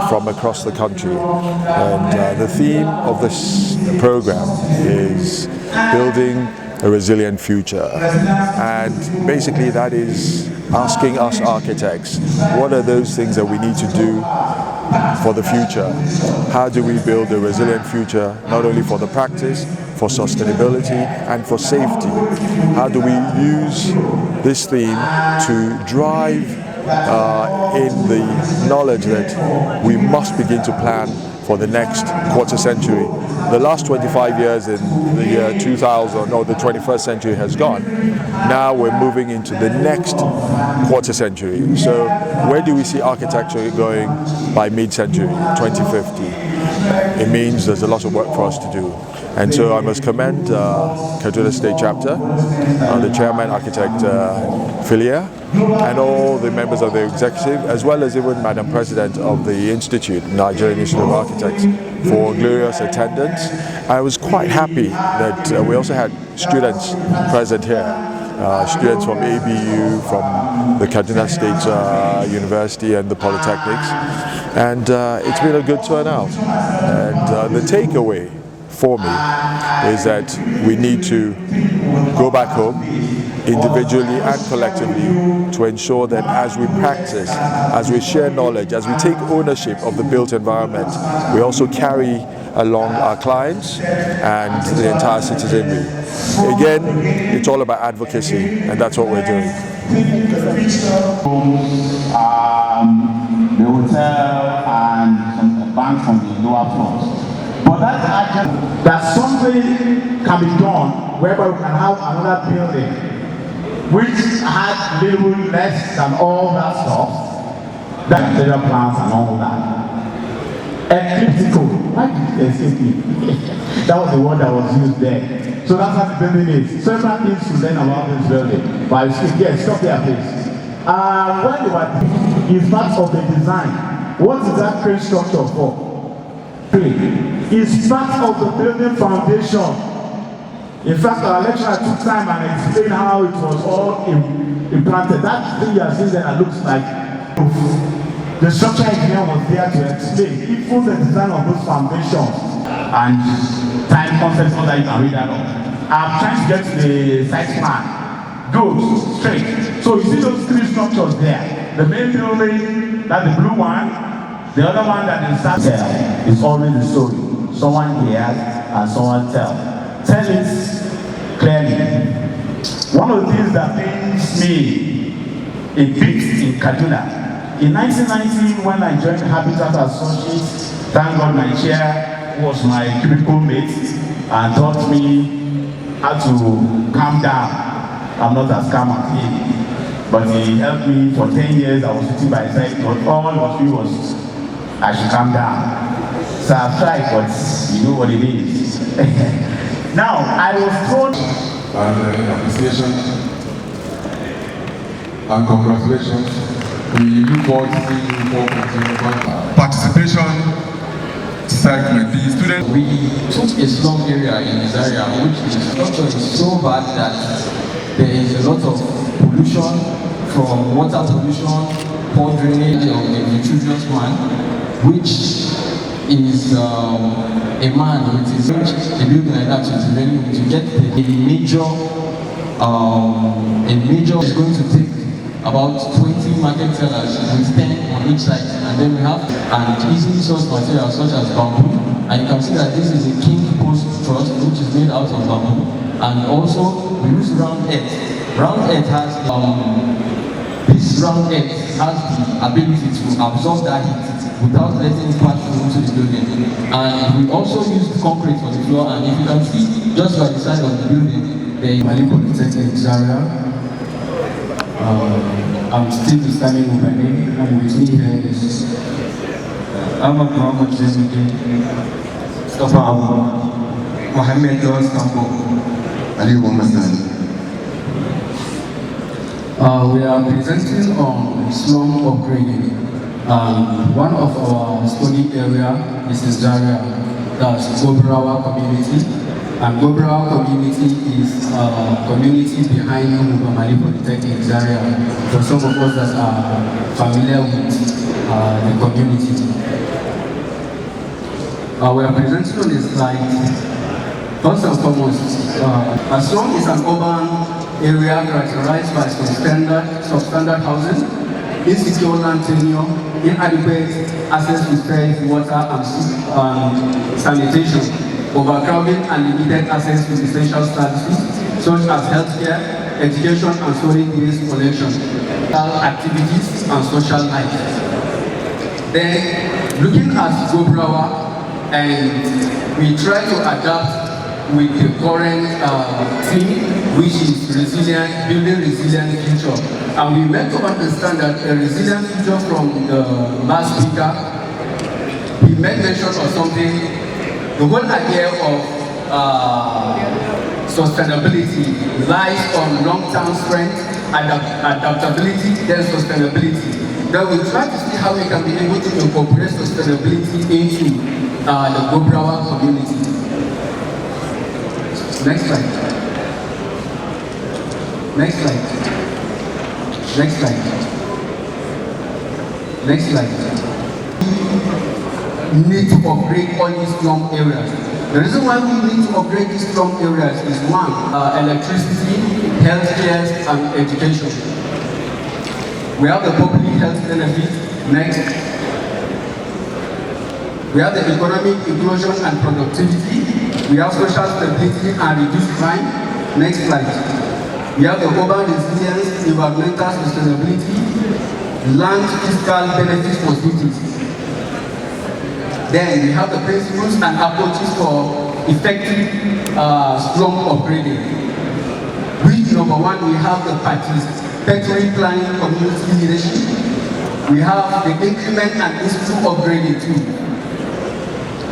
from across the country, and the theme of this program is building a resilient future, and basically that is asking us architects, what are those things that we need to do for the future? How do we build a resilient future, not only for the practice, for sustainability and for safety? How do we use this theme to drive in the knowledge that we must begin to plan for the next quarter century? The last 25 years in the year 2000, or the 21st century has gone. Now we're moving into the next quarter century. So where do we see architecture going by mid-century, 2050? It means there's a lot of work for us to do. And so I must commend Kaduna State Chapter, the chairman, Architect Philia, and all the members of the executive, as well as even Madam President of the Institute, Nigerian Institute of Architects, for glorious attendance. I was quite happy that we also had students present here, students from ABU, from the Kaduna State University and the Polytechnics, and it's been a good turnout. And the takeaway for me is that we need to go back home individually and collectively to ensure that as we practice, as we share knowledge, as we take ownership of the built environment, we also carry along our clients and the entire citizenry. Again, it's all about advocacy, and that's what we're doing. The hotel and some bank from the lower floors. But that something can be done whereby we can have another building which has little less than all that stuff, that material plants and all that. Ecliptical. Why did you escape me? That was the word that was used there. So that's how the building is. Several things to learn about this building. But yes, stop there, please. When you are is part of the design. What is that crane structure for? It's part of the building foundation. In fact, our lecturer took time and explained how it was all implanted. That thing you are seeing there that looks like the structural engineer was there to explain even the design of those foundations and time concepts so that you can read that up. I'm trying to get to the site plan. Good, straight. So you see those three structures there. The main building, that's the blue one. The other one that is sat there is always the story. Someone hears and someone tells. Tell it clearly. One of the things that pains me a bit in Kaduna, in 1990 when I joined Habitat Associates, thank God my chair was my cubicle mate and taught me how to calm down. I'm not as calm as him, but he helped me for 10 years. I was sitting by his side, but all he was doing was I should calm down. So I've tried, but you know what it is. Now, I was told... And appreciation and congratulations. We look forward to seeing you for participation segment. The students, we took a slum area in this area, which is structure is so bad that there is a lot of pollution from water pollution, poor drainage of a nutritious man, which is a man with his a building like that to really to get a major is going to take about 20 market sellers with 10 on each side, and then we have an easily sourced material such as bamboo, and you can see that this is a king post truss which is made out of bamboo, and also we use round earth. Round earth has this round earth has the ability to absorb that heat without letting it pass through into the building. And we also use concrete for the floor, and if you can see just by the side of the building, there is Mali Polytechnic Zaria. I'm still standing with my name, and with me here is Ahmad Muhammad Zemidi, Mustafa Abu, Mohammed Lawas Kambo, Ali Muhammad. We are presenting on slum upgrading. One of our study area is in Zaria, that's Gobrawa community. And Gobrawa community is a community behind Mali Polytechnic Zaria, for some of us that are familiar with the community. We are presenting on this slide. First and foremost, a slum is an urban area characterized by substandard housing, insecure land tenure, inadequate access to fresh water and sanitation, overcrowding and limited access to essential services such as healthcare, education and solid waste collection, activities and social life. Then, looking at Gobrawa, and we try to adapt with the current theme, which is resilient, building resilient future. And we meant to understand that a resilient future from the last speaker, he made mention of something, the whole idea of sustainability lies on long-term strength, adaptability, then sustainability. Then we try to see how we can be able to incorporate sustainability into the Gobrawa community. Next slide. Next slide. Next slide. Next slide. We need to upgrade all these slum areas. The reason why we need to upgrade these slum areas is one, electricity, healthcare, and education. We have the public health benefit. Next. We have the economic inclusion and productivity. We have social stability and reduced crime. Next slide. We have the urban resilience, environmental sustainability, land fiscal benefits for cities. Then we have the principles and approaches for effective slum upgrading. Which number one, we have the participatory planning community leadership. We have the increment and institute upgrading too.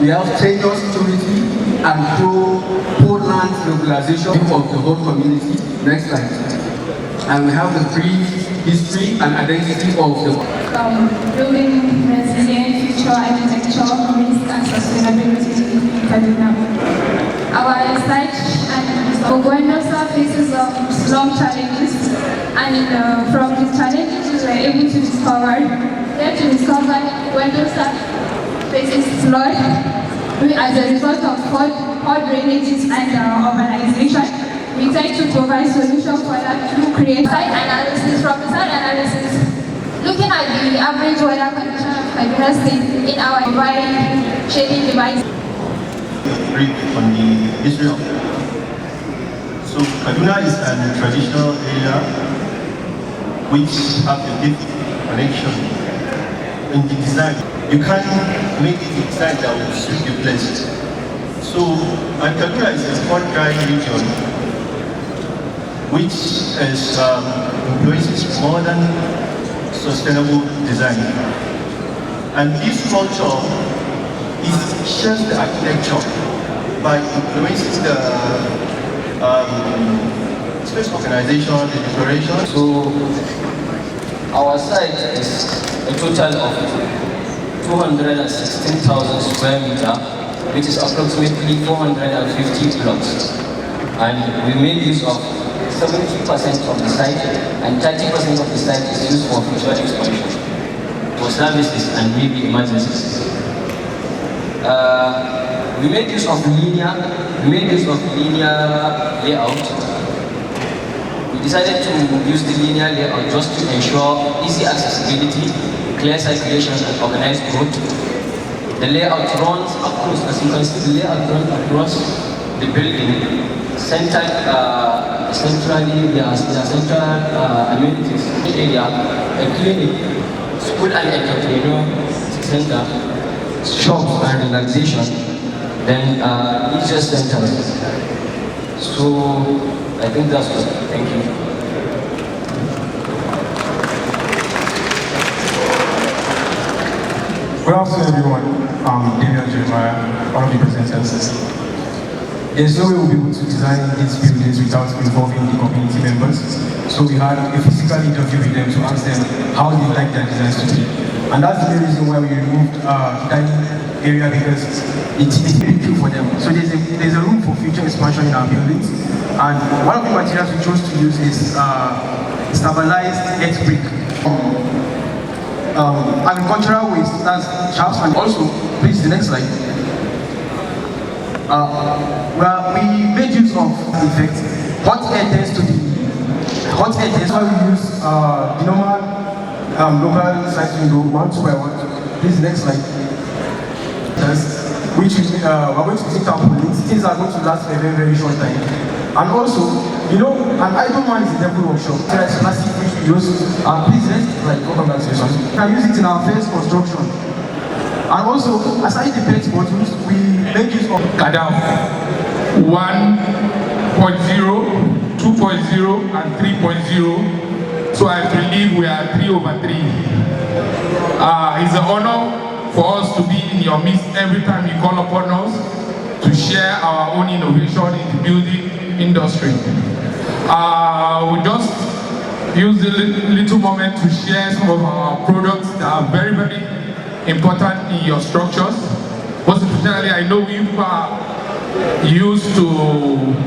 We have tenure security and poor land regularization of the whole community. Next slide. And we have the brief history and identity of the building resilient future architecture, risk and sustainability in Kaduna. Our research and Ogoendosa faces slum challenges, and from the challenges we were able to discover Ogoendosa faces flood as a result of poor drainages and urbanization. We try to provide solutions for that through creative site analysis. From the site analysis, looking at the average weather condition of Kaduna State in our environment shading device. Brief on the history of So Kaduna is a traditional area which have a deep connection in the design. You can't make it a design that will suit the place. So, and Kaduna is a hot dry region which is, embraces modern sustainable design. And this culture shares the architecture by influencing the space organization, the decoration. So our site is a total of 216,000 square meter, which is approximately 450 blocks. And we made use of 70% of the site, and 30% of the site is used for future expansion, for services and maybe emergencies. We made use of linear layout. We decided to use the linear layout just to ensure easy accessibility, clear circulation, and organized growth. The layout runs across, as you can see, the layout runs across the building. Central amenities area, a clinic, school and entrepreneur center, shops and relaxation, then leisure centers. So I think that's good. Thank you. Good afternoon, everyone. I'm Damian Jeremiah, one of the presenters. There's no way we'll be able to design these buildings without involving the community members. So we had a physical interview with them to ask them how they like their designs to be. And that's the main reason why we removed the dining area, because it's really key for them. So there's a room for future expansion in our buildings. And one of the materials we chose to use is stabilized earth brick. Agricultural waste, that's chaps, and also, please, the next slide. Well, we made use of effect. Hot air tends to be hot air tends. So we use the normal local size window 1, 2 by 1. Please, next slide. Which is we're going to take tarpaulins. Things are going to last for a very, very short time. And also, you know, an idle man is a devil workshop. There's plastic which we use. Please, let's go back to this one. We can use it in our first construction. And also, aside the paint bottles, we make use of Kadaf 1.0, 2.0, and 3.0. So I believe we are 3/3. It's an honor for us to be in your midst every time you call upon us to share our own innovation in the building industry. We just use a little moment to share some of our products that are very, very important in your structures. Most especially, I know you are used to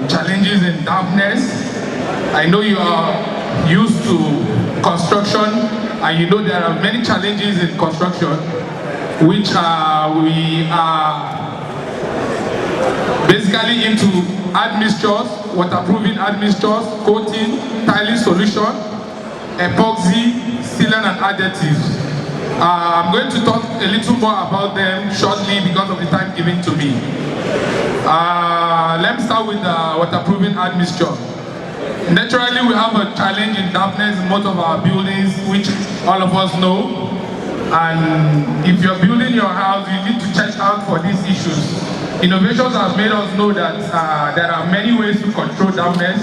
challenges in dampness. I know you are used to construction, and you know there are many challenges in construction, which we are basically into admixtures, waterproofing admixtures, coating, tiling solution, epoxy, sealant, and additives. I'm going to talk a little more about them shortly because of the time given to me. Let me start with the waterproofing admixture. Naturally, we have a challenge in dampness in most of our buildings, which all of us know. And if you're building your house, you need to check out for these issues. Innovations have made us know that there are many ways to control dampness.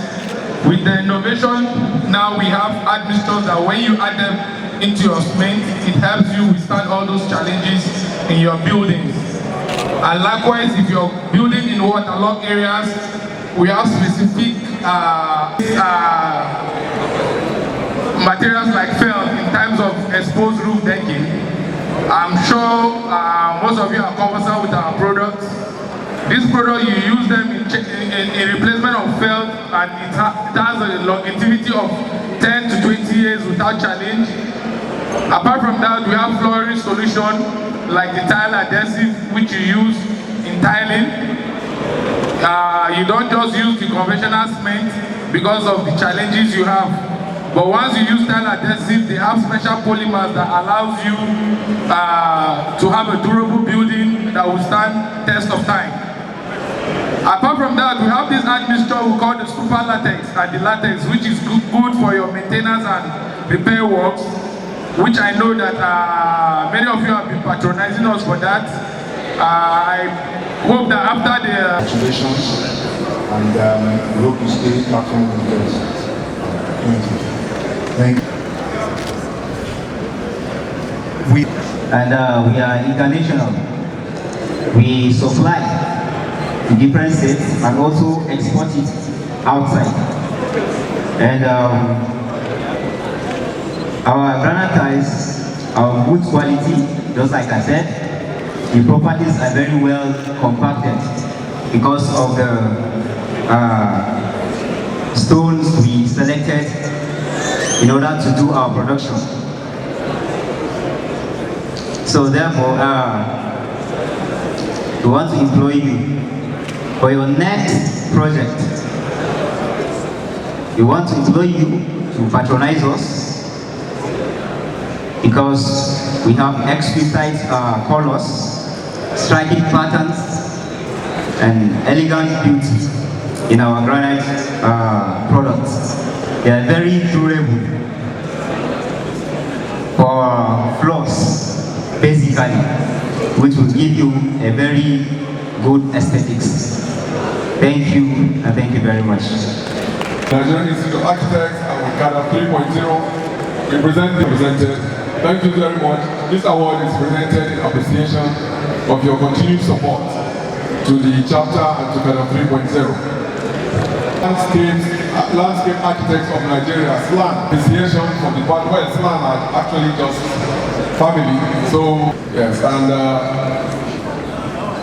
With the innovation, now we have admixtures that when you add them into your cement, it helps you withstand all those challenges in your buildings. And likewise, if you're building in waterlogged areas, we have specific materials like felt in terms of exposed roof decking. I'm sure most of you are conversant with our products. This product, you use them in replacement of felt, and it has a longevity of 10 to 20 years without challenge. Apart from that, we have flooring solution like the tile adhesive, which you use in tiling. You don't just use the conventional cement because of the challenges you have. But once you use tile adhesive, they have special polymers that allows you to have a durable building that will stand test of time. Apart from that, we have this admixture we call the super latex and the latex, which is good for your maintenance and repair works, which I know that many of you have been patronizing us for that. I hope that after the... Congratulations, and we hope you stay platform with us. Thank you. We are international. We supply to different states and also export it outside. And our granite tiles are good quality, just like I said. The properties are very well compacted because of the stones we selected in order to do our production. So therefore, we want to employ you for your next project. We want to employ you to patronize us because we have exquisite colors, striking patterns, and elegant beauty in our granite products. They are very durable for floors, basically, which will give you a very good aesthetics. Thank you, and thank you very much. Nigerian Institute of Architects and Kadaf 3.0 represented. Thank you very much. This award is presented in appreciation of your continued support to the chapter and to Kadaf 3.0. Landscape Architects of Nigeria, SLAN, appreciation from the part where SLAN are actually just family. So, yes, and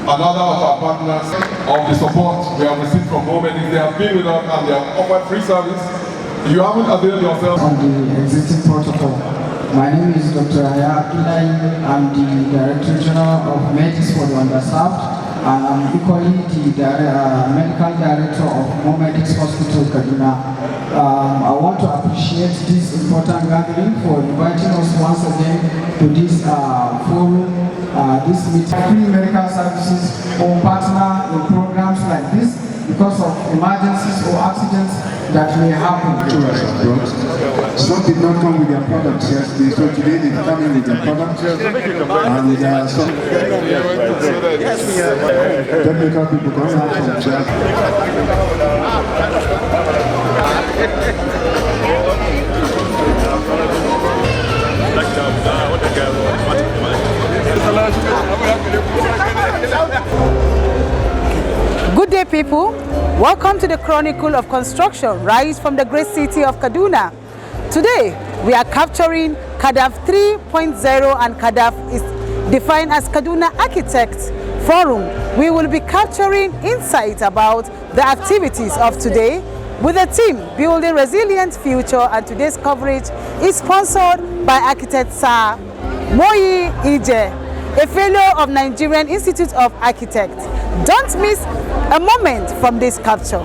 another of our partners of the support we have received from Momenix. They have been with us and they have offered free service. You haven't availed yourself on the existing protocol. My name is Dr. Aya Abdullahi. I'm the Director General of Medics for the Underserved, and I'm equally the Medical Director of Momenix Hospital, Kaduna. I want to appreciate this important gathering for inviting us once again to this forum, this meeting. Free medical services or partner in programs like this because of emergencies or accidents that may happen. Some did not come with their products yesterday, so today they come in with their products. And some technical people come out from chat. Good day, people. Welcome to the Chronicle of Construction, right from the great city of Kaduna. Today, we are capturing Kadaf 3.0, and Kadaf is defined as Kaduna Architects Forum. We will be capturing insights about the activities of today with the team Building Resilient Future, and today's coverage is sponsored by architect Sir Moyi Ije, a fellow of Nigerian Institute of Architects. Don't miss a moment from this capture.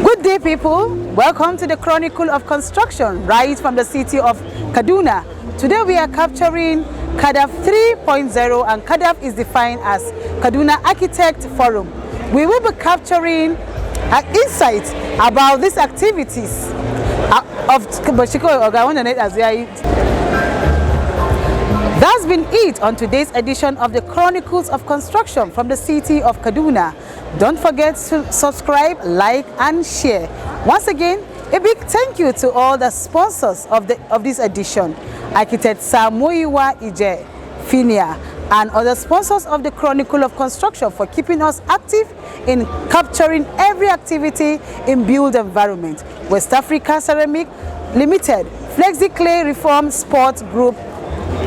Good day, people. Welcome to the Chronicle of Construction, right from the city of Kaduna. Today we are capturing Kadaf 3.0, and Kadaf is defined as Kaduna Architect Forum. We will be capturing insights about these activities of That's been it on today's edition of the Chronicles of Construction from the city of Kaduna. Don't forget to subscribe, like, and share. Once again, a big thank you to all the sponsors of this edition: Architect Sir Moyi Ije, Finia, and other sponsors of the Chronicle of Construction for keeping us active in capturing every activity in built environment. West Africa Ceramic Limited, Flexi Clay Reform Sports Group,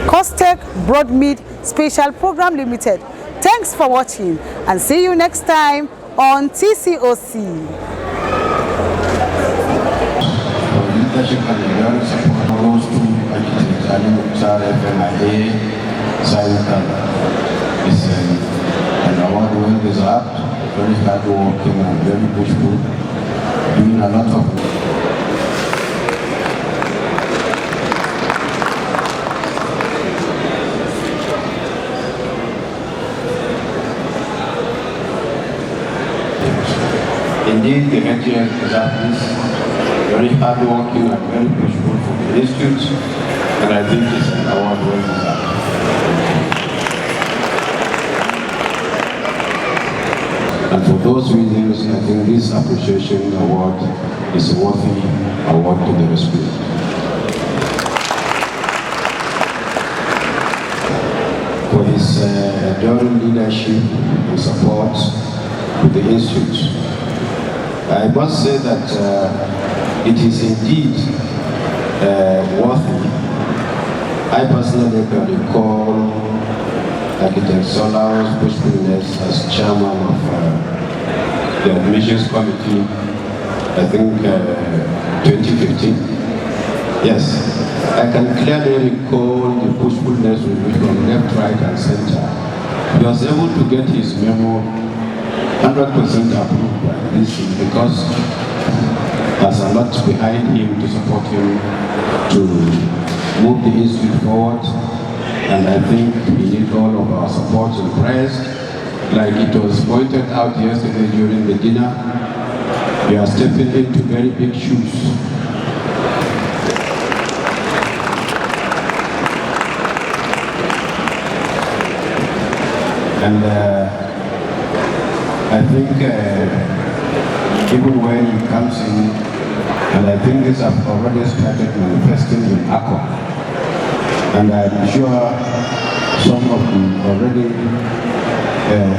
Costec Broadmead Special Program Limited. Thanks for watching, and see you next time on TCOC. Leadership and the support goes to architect Ali Mukhtar FMIA Sayukan. It's an award well deserved, very hard working and very pushful, doing a lot of Indeed, the HGS Kadaf is very hardworking and very pushful for the institute, and I think it's an award well deserved. And for those reasons, I think this appreciation award is a worthy award to the spirit. For his enduring leadership and support to the institute, I must say that it is indeed worthy. I personally can recall Architect Solao's pushfulness as chairman of the admissions committee, I think 2015. Yes, I can clearly recall the pushfulness from left, right, and center. He was able to get his memo 100% approved by this because there's a lot behind him to support him to move the institute forward. And I think we need all of our support and prayers. Like it was pointed out yesterday during the dinner, we are stepping into very big shoes. And I think even when he comes in, and I think this have already started manifesting in ACO. And I'm sure some of the already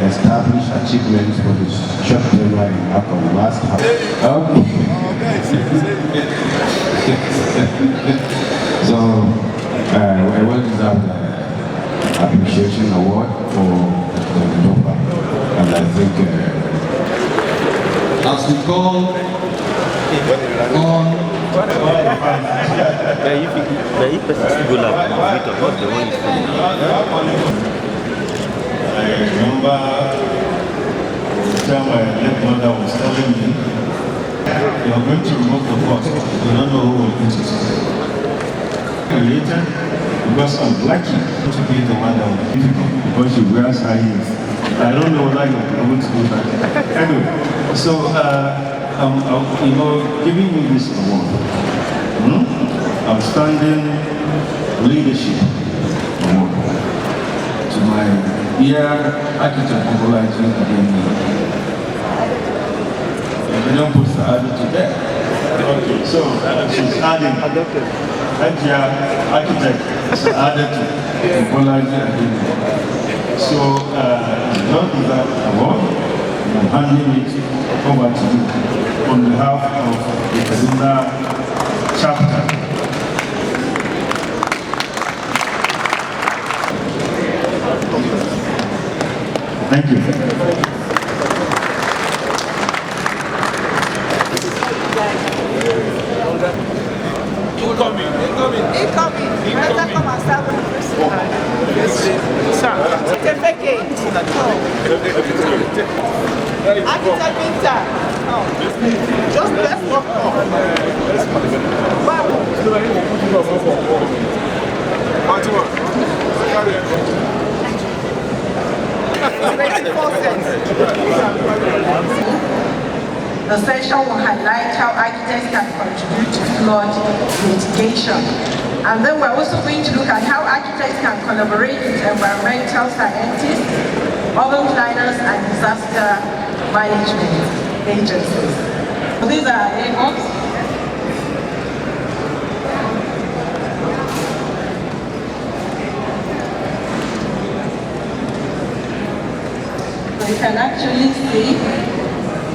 established achievements for this short tenure in ACO must have. So, a well-deserved appreciation award for the Dopa. And I think as we call on I remember the time my late mother was telling me, you are going to remove the pot, you don't know who will eat it. Later, because I'm lucky to be the one that will be difficult, because she wears high heels. I don't know whether you'll be able to do that. Anyway, so giving you this award, outstanding leadership award to my dear architect Obolaji Ademi. I don't put the added to that. Okay, so she's adding. Architect is added to Obolaji Ademi. So, not that award, I'm handing it over to you on behalf of the Kaduna chapter. Thank you. Incoming. Better come and start with the person. Sir. It's a fake. Architect Winter. Just let's walk on. The session will highlight how architects can contribute to flood mitigation. And then we're also going to look at how architects can collaborate with environmental scientists, urban planners, and disaster management agencies. So these are our aims. You can actually see,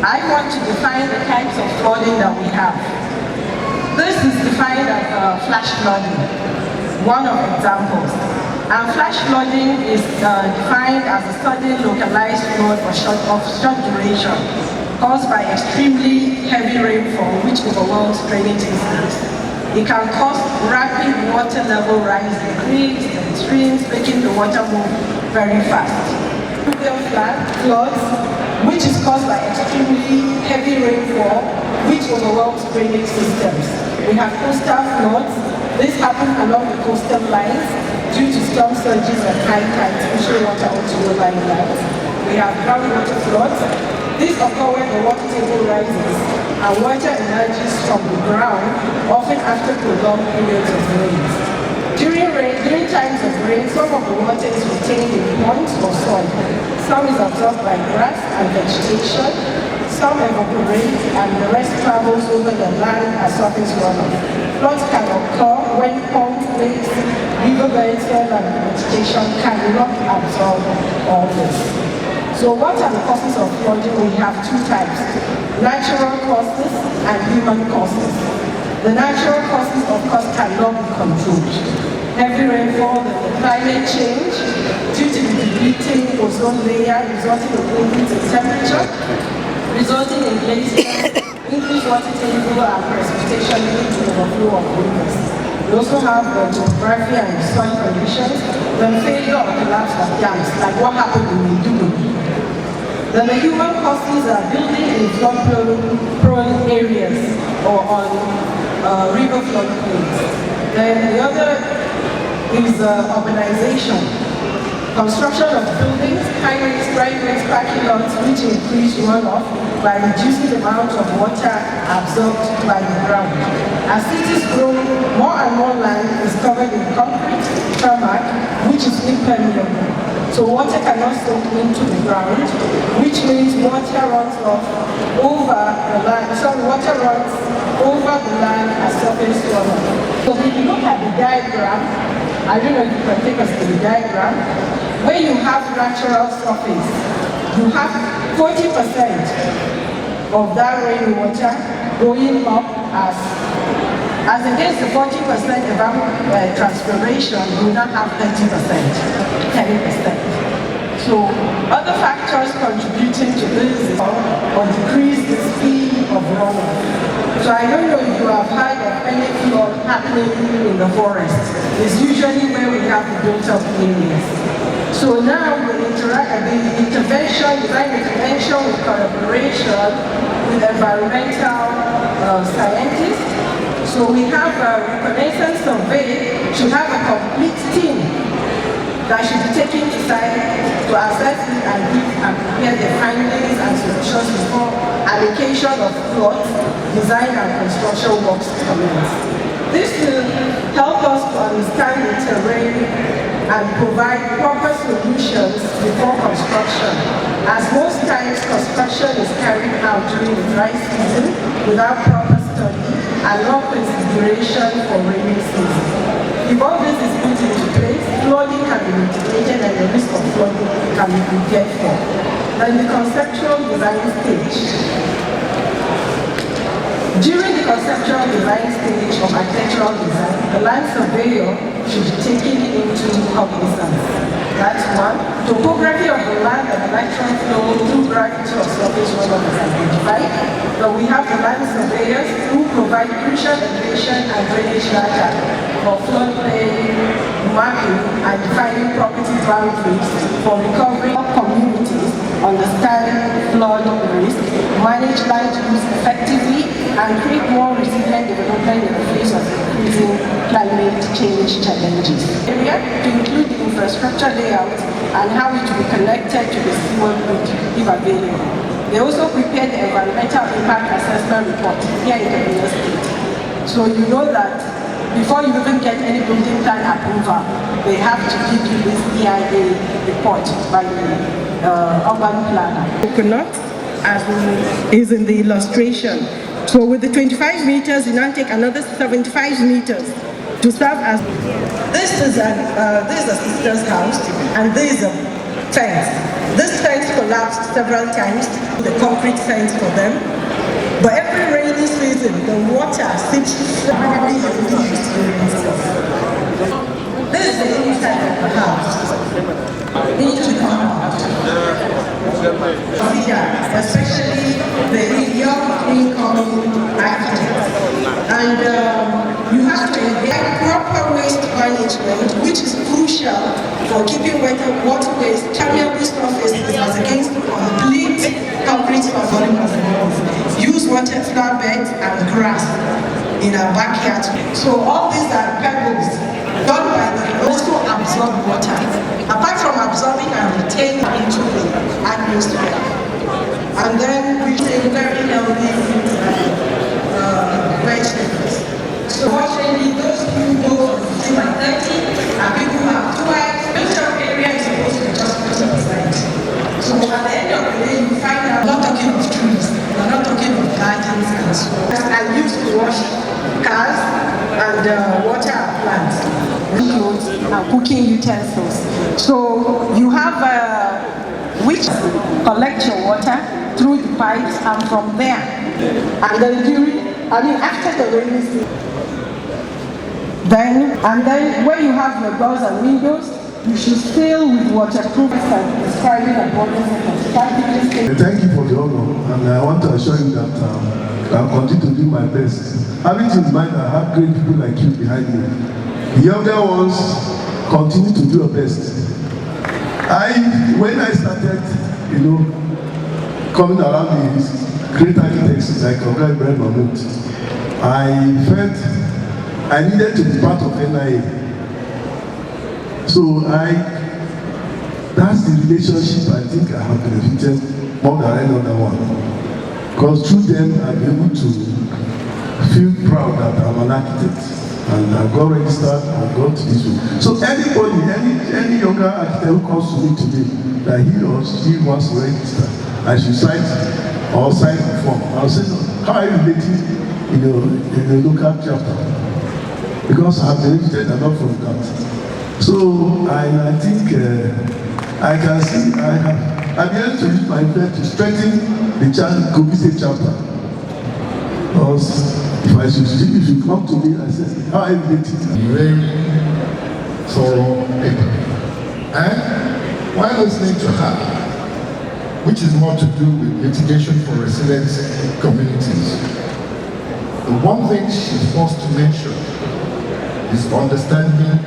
I want to define the types of flooding that we have. This is defined as flash flooding, one of examples. And flash flooding is defined as a sudden localized flood of short duration caused by extremely heavy rainfall which overwhelms drainage systems. It can cause rapid water level rise in creeks and streams, making the water move very fast. Floods, which is caused by extremely heavy rainfall, which overwhelms drainage systems. We have coastal floods. This happens along the coastal lines due to storm surges and high tides pushing water onto low-lying lands. We have groundwater floods. This occurs when the water table rises and water emerges from the ground, often after prolonged periods of rains. During times of rain, some of the water is retained in ponds or soil. Some is absorbed by grass and vegetation. Some evaporate and the rest travels over the land as surface runoff. Floods can occur when ponds, lakes, riverbeds, soil and vegetation cannot absorb all this. So what are the causes of flooding? We have two types: natural causes and human causes. The natural causes, of course, cannot be controlled. Heavy rainfall, the climate change, due to the depleting ozone layer resulting in increase in temperature, resulting in glaciers, increased water table and precipitation leading to overflow of rivers. We also have the geography and soil conditions, the failure or collapse of dams, like what happened in Maiduguri. Then the human causes are building in flood-prone areas or on river floodplains. Then the other is urbanization. Construction of buildings, highways, driveways, parking lots, which increase runoff by reducing the amount of water absorbed by the ground. As cities grow, more and more land is covered in concrete, tarmac, which is impermeable. So water cannot soak into the ground, which means water runs off over the land. So water runs over the land as surface runoff. So if you look at the diagram, I don't know if you can take us to the diagram, where you have natural surface, you have 40% of that rainwater going up as against the 40% transpiration, you now have 30%, 10%. So other factors contributing to this is or decrease the speed of runoff. So I don't know if you have heard of any flood happening in the forest. It's usually where we have the built-up areas. So now the intervention, design intervention with collaboration with environmental scientists. So we have a reconnaissance survey, should have a complete team that should be taken to site to assess it and give and prepare the findings and solutions before allocation of plots, design and construction works commence. This will help us to understand the terrain and provide proper solutions before construction, as most times construction is carried out during the dry season without proper study and no consideration for rainy season. If all this is put into place, flooding can be mitigated and the risk of flooding can be prepared for. Then the conceptual design stage. During the conceptual design stage of architectural design, the land surveyor should be taken into cognizance. That's one. Topography of the land and electron flow through gravity of surface runoff is identified. But we have the land surveyors who provide crucial elevation and drainage data for floodplain mapping and defining property boundaries for recovery of communities, understand flood risk, manage land use effectively, and create more resilient development in the face of increasing climate change challenges. Area to include the infrastructure layout and how it will be connected to the seaward route if available. They also prepared the environmental impact assessment report here in the state. So you know that before you even get any building plan approval, they have to give you this EIA report by the urban planner. Coconut, as is in the illustration. So with the 25 meters, you now take another 75 meters to serve as. This is a sister's house, and this is a fence. This fence collapsed several times, the concrete fence for them. But every rainy season, the water seeps through. This is the inside of the house. Into the compound. Especially the young incoming architects. And you have to have proper waste management, which is crucial for keeping waterways permeable surfaces as against complete concrete covering of the roof. Use water flower beds and grass in our backyard. So all these are pebbles done by the also absorb water. Apart from absorbing and retaining into the atmosphere. and then we take very healthy vegetables. So fortunately, those people go from 15 and 30, and people who have 2 eggs, those area is supposed to be just put aside. So at the end of the day, you find out, we're not talking of trees, we're not talking of gardens and so on. I used to wash cars and water plants, clothes and cooking utensils. So you have which collect your water through the pipes, and from there, and then after the rainy season, then when you have your doors and windows, you should fill with waterproof and describing abundance of strategies. Thank you for the honor, and I want to assure you that I'll continue to do my best. Having in mind I have great people like you behind me. The younger ones continue to do your best. When I started, coming around these great architects like Oga Ibrahim Mahmoud, I felt I needed to be part of NIA. So that's the relationship I think I have benefited more than any other one. Because through them I've been able to feel proud that I'm an architect. And I got registered and got to this one. So anybody, any younger architect who comes to me today, that he or she wants to register, I should sign or sign the form. I'll say, no, how are you relating in the local chapter? Because I've benefited a lot from that. So I think I can see I've been able to use my effort to strengthen the Kobise chapter. Because if you come to me and say, how are you related? Very thorough paper. And while listening to her, which is more to do with mitigation for resilient communities, the one thing she's forced to mention is understanding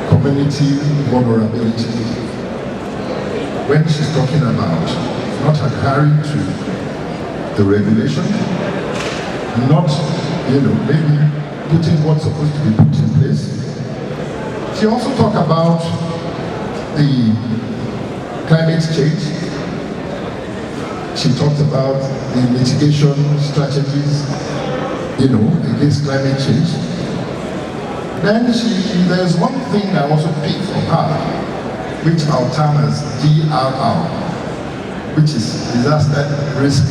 community vulnerability. When she's talking about not adhering to the regulation, not, maybe putting what's supposed to be put in place. She also talked about the climate change. She talked about the mitigation strategies, against climate change. Then there's one thing I also picked from her, which I'll term as DRR, which is disaster risk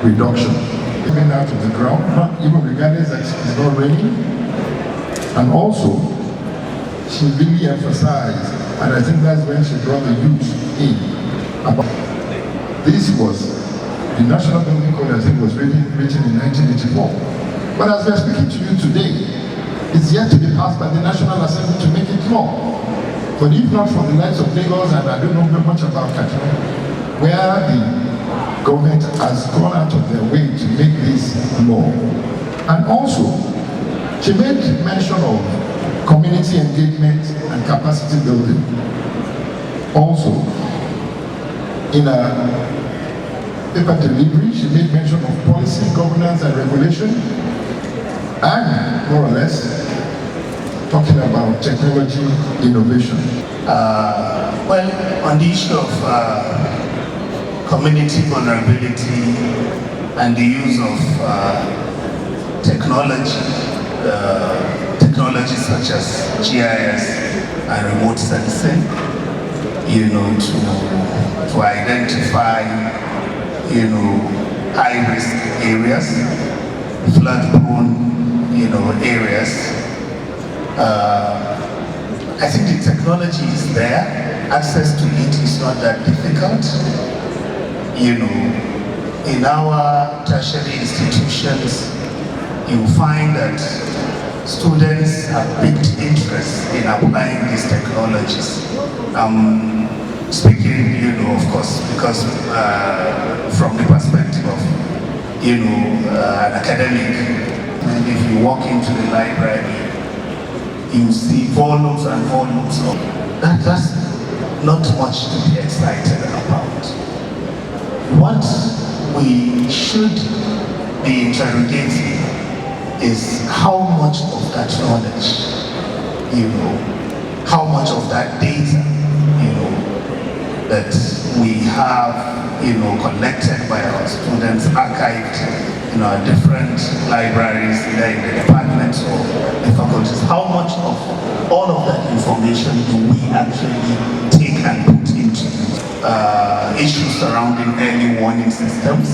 reduction. Coming out of the ground, even regardless that it's not raining. And also, she really emphasized, and I think that's when she brought the youth in, about this was the National Building Code, I think, was written in 1984. But as we are speaking to you today, it's yet to be passed by the National Assembly to make it law. But if not from the likes of Lagos, and I don't know much about Kadaf, where the government has gone out of their way to make this law. And also, she made mention of community engagement and capacity building. Also, in a paper delivery, she made mention of policy, governance, and regulation, and more or less, talking about technology innovation. Well, on the issue of community vulnerability and the use of technologies such as GIS and remote sensing, to identify, high-risk areas, flood-prone, areas. I think the technology is there. Access to it is not that difficult. In our tertiary institutions, you find that students have picked interest in applying these technologies. Speaking, of course, because from the perspective of, an academic, and if you walk into the library, you see volumes and volumes of that. That's not much to be excited about. What we should be interrogating is how much of that knowledge, how much of that data, that we have, collected by our students, archived in our different libraries, either in the departments or the faculties. How much of all of that information do we actually take and put into issues surrounding early warning systems?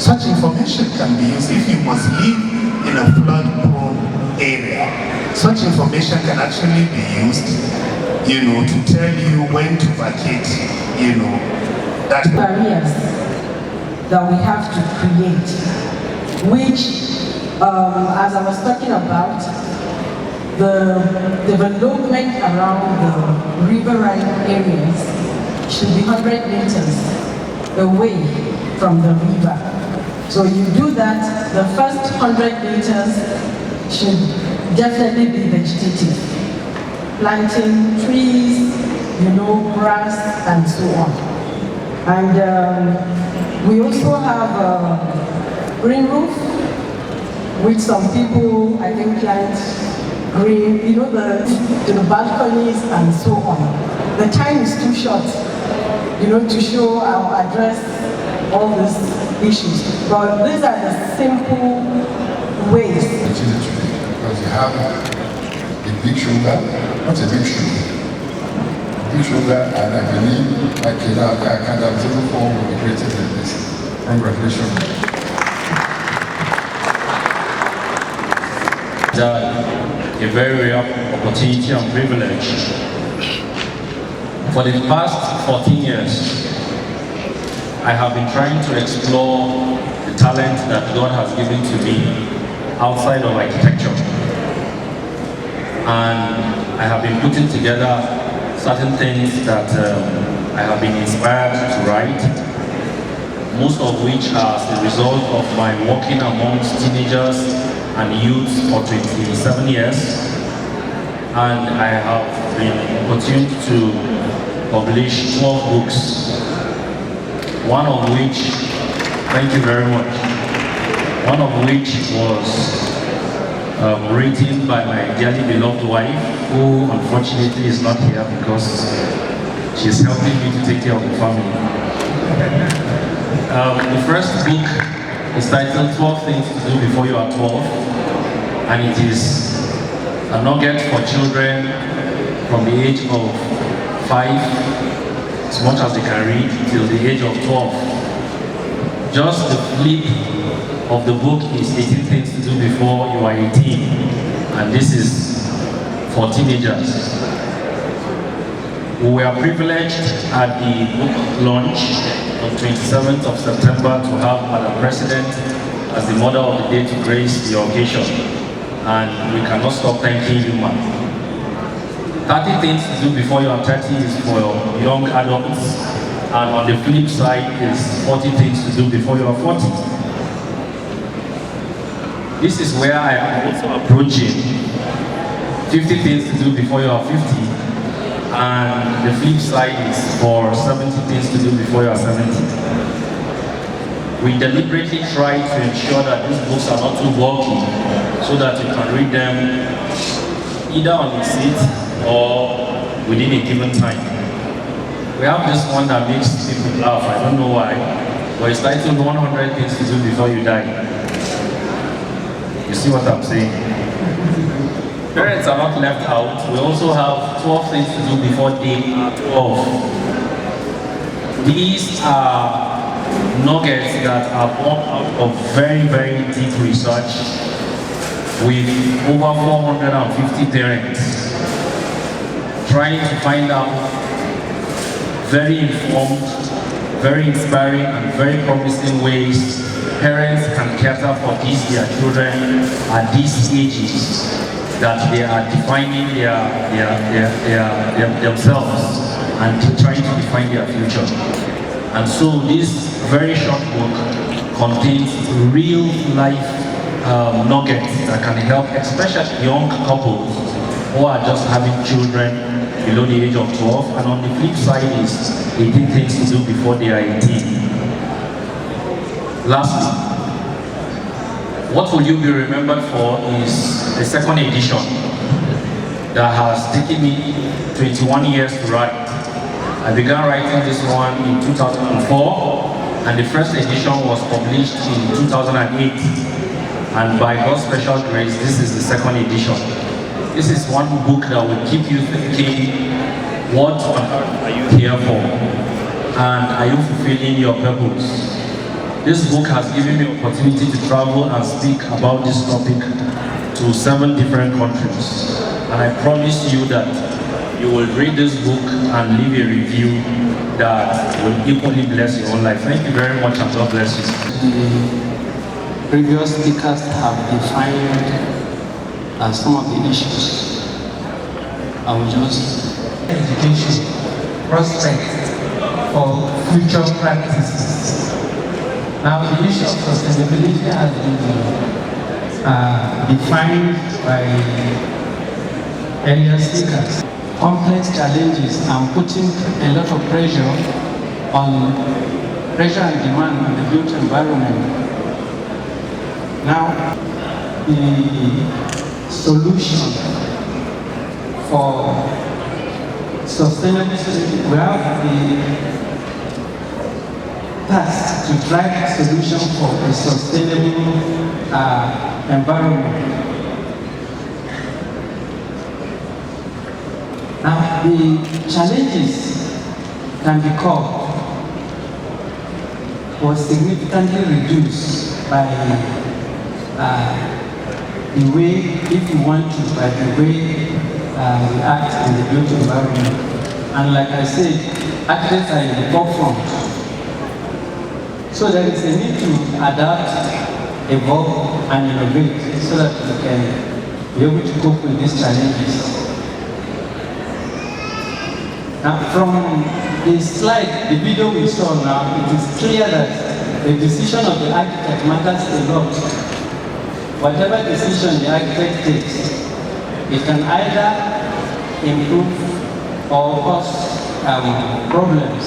Such information can be used if you must live in a flood-prone area. Such information can actually be used, to tell you when to vacate, that barriers that we have to create, which, as I was talking about, the development around the riverine areas should be 100 meters away from the river. So you do that, the first 100 meters should definitely be vegetative. Planting trees, grass, and so on. And we also have a green roof, which some people, I think, plant green, to the balconies and so on. The time is too short, to show or address all these issues. But these are the simple ways. Because you have a big shoulder, not a big shoe. Big shoulder, and I believe like Kadaf 04 will be greater than this. Congratulations. A very rare opportunity and privilege. For the past 14 years, I have been trying to explore the talent that God has given to me outside of architecture. And I have been putting together certain things that I have been inspired to write, most of which are as a result of my working amongst teenagers and youth for 27 years. And I have been opportunity to publish 12 books, one of which, thank you very much, one of which was written by my dearly beloved wife, who unfortunately is not here because she's helping me to take care of the family. The first book is titled 12 Things to Do Before You Are 12, and it is a nugget for children from the age of 5, as much as they can read, till the age of 12. Just the flip of the book is 18 things to do before you are 18, and this is for teenagers. We were privileged at the book launch on 27th of September to have Madam President as the mother of the day to grace the occasion, and we cannot stop thanking you, ma'am. 30 things to do before you are 30 is for young adults, and on the flip side is 40 things to do before you are 40. This is where I am also approaching 50 things to do before you are 50, and the flip side is for 70 things to do before you are 70. We deliberately try to ensure that these books are not too bulky, so that you can read them either on the seat or within a given time. We have this one that makes people laugh, I don't know why, but it's titled 100 Things to Do Before You Die. You see what I'm saying? Parents are not left out. We also have 12 things to do before day 12. These are nuggets that are born out of very, very deep research with over 450 parents trying to find out very informed, very inspiring, and very promising ways parents can cater for these their children at these ages that they are defining themselves and trying to define their future. And so this very short book contains real life nuggets that can help especially young couples who are just having children below the age of 12, and on the flip side is 18 things to do before they are 18. Lastly, what will you be remembered for is the second edition that has taken me 21 years to write. I began writing this one in 2004, and the first edition was published in 2008. And by God's special grace, this is the second edition. This is one book that will keep you thinking, what on earth are you here for? And are you fulfilling your purpose? This book has given me opportunity to travel and speak about this topic to 7 different countries. And I promise you that you will read this book and leave a review that will equally bless your own life. Thank you very much, and God bless you. The previous speakers have defined some of the issues. I will just education, prospects for future practices. Now, the issue of sustainability has been defined by earlier speakers. Complex challenges and putting a lot of pressure and demand on the built environment. Now, the solution for sustainability, we have the task to drive a solution for a sustainable environment. Now, the challenges can be curbed or significantly reduced by the way, if you want to, by the way we act in the built environment. And like I said, architects are in the forefront. So there is a need to adapt, evolve, and innovate so that we can be able to cope with these challenges. Now, from the slide, the video we saw now, it is clear that the decision of the architect matters a lot. Whatever decision the architect takes, it can either improve or cause problems.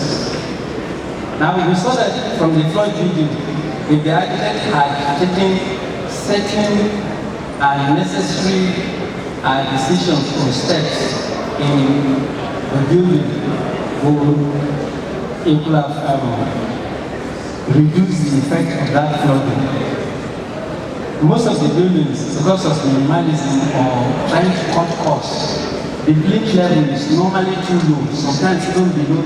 Now, we saw that from the flood video, if the architect had taken certain necessary decisions or steps in the building, it will have reduced the effect of that flooding. Most of the buildings, because of minimalism or trying to cut costs, the bleach level is normally too low, sometimes even below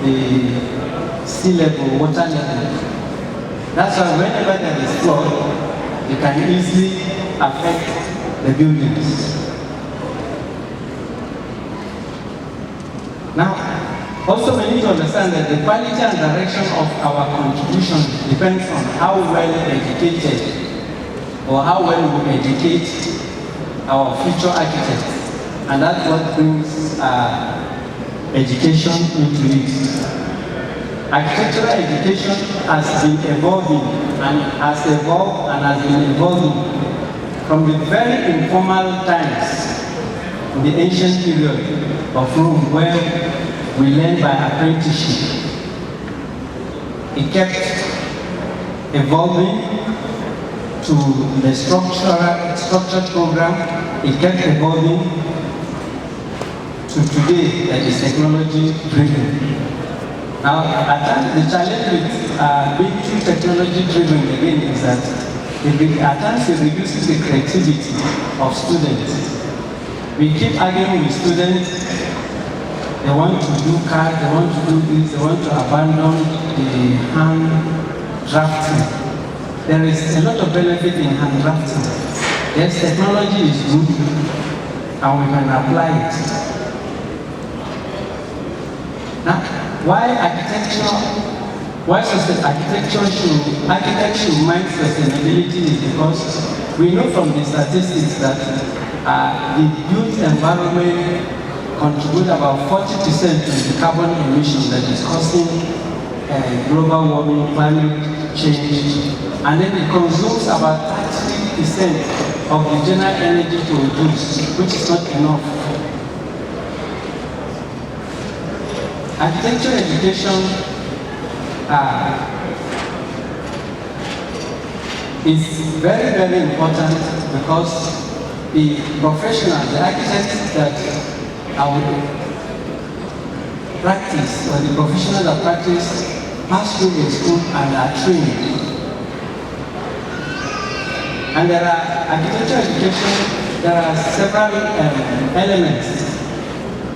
the sea level, water level. That's why whenever there is flood, it can easily affect the buildings. Now, also we need to understand that the quality and direction of our contribution depends on how well educated or how well we educate our future architects. And that's what brings education into it. Architectural education has been evolving and has evolved and has been evolving from the very informal times in the ancient period of Rome, where we learned by apprenticeship. It kept evolving to the structured program. It kept evolving to today that is technology driven. Now, at times the challenge with being too technology driven again is that at times it reduces the creativity of students. We keep arguing with students. They want to do CAD, they want to do this, they want to abandon the hand drafting. There is a lot of benefit in hand drafting. Yes, technology is good and we can apply it. Now, why architecture should mind sustainability is because we know from the statistics that the built environment contribute about 40% to the carbon emission that is causing global warming, climate change, and then it consumes about 30% of the general energy produced, which is not enough. Architecture education is very, very important because the professionals, the architects that practice, or the professionals that practice, pass through the school and are trained. And there are architectural education, there are several elements,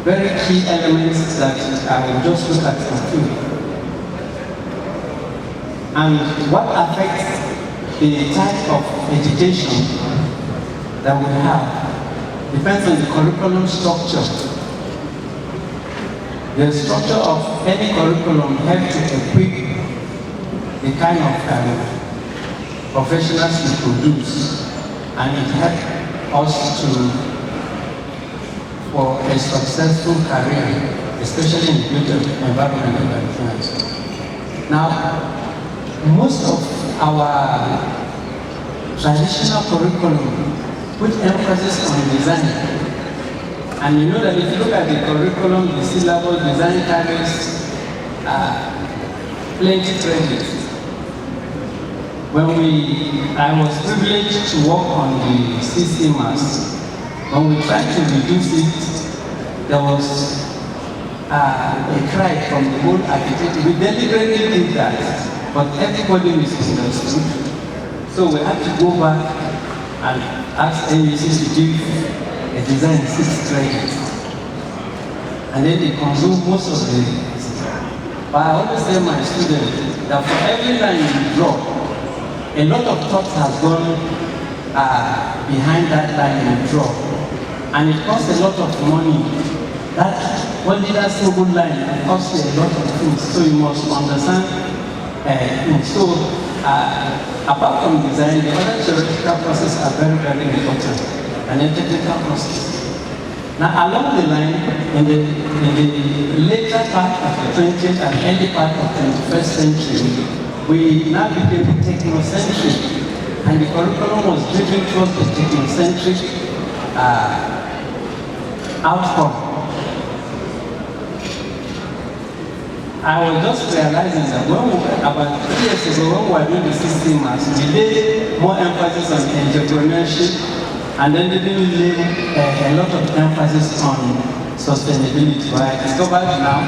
very key elements that I will just look at a few. And what affects the type of education that we have depends on the curriculum structure. The structure of any curriculum helps to equip the kind of professionals we produce, and it helps us for a successful career, especially in the field of environmental management. Now, most of our traditional curriculum put emphasis on design. And you know that if you look at the curriculum, the syllabus, design carries plenty credit. I was privileged to work on the CC mass. When we tried to reduce it, there was a cry from the whole architect. We deliberately did that, but everybody misunderstood. So we had to go back and ask NUC to give a design 6 credits. And then they consume most of the. But I always tell my students that for every line you draw, a lot of thought has gone behind that line you draw. And it costs a lot of money. That only that single line costs a lot of things. So you must understand. Apart from design, the other theoretical processes are very, very important. And then technical process. Now, along the line, in the later part of the 20th and early part of the 21st century, we now became technocentric, and the curriculum was driven towards the technocentric outcome. I was just realizing that about 3 years ago, when we were doing the system mass, we laid more emphasis on entrepreneurship, and then didn't lay a lot of emphasis on sustainability. But I discovered now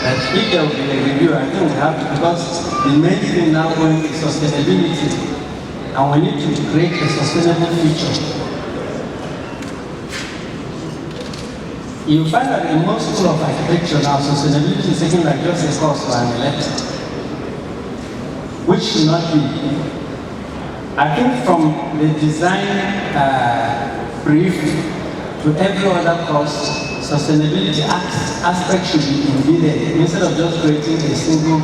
that if there will be a review, I think we have to, because the main thing now going is sustainability, and we need to create a sustainable future. You find that in most schools of architecture now, sustainability is taken like just a course for an elective, which should not be. I think from the design brief to every other course, sustainability aspect should be embedded instead of just creating a single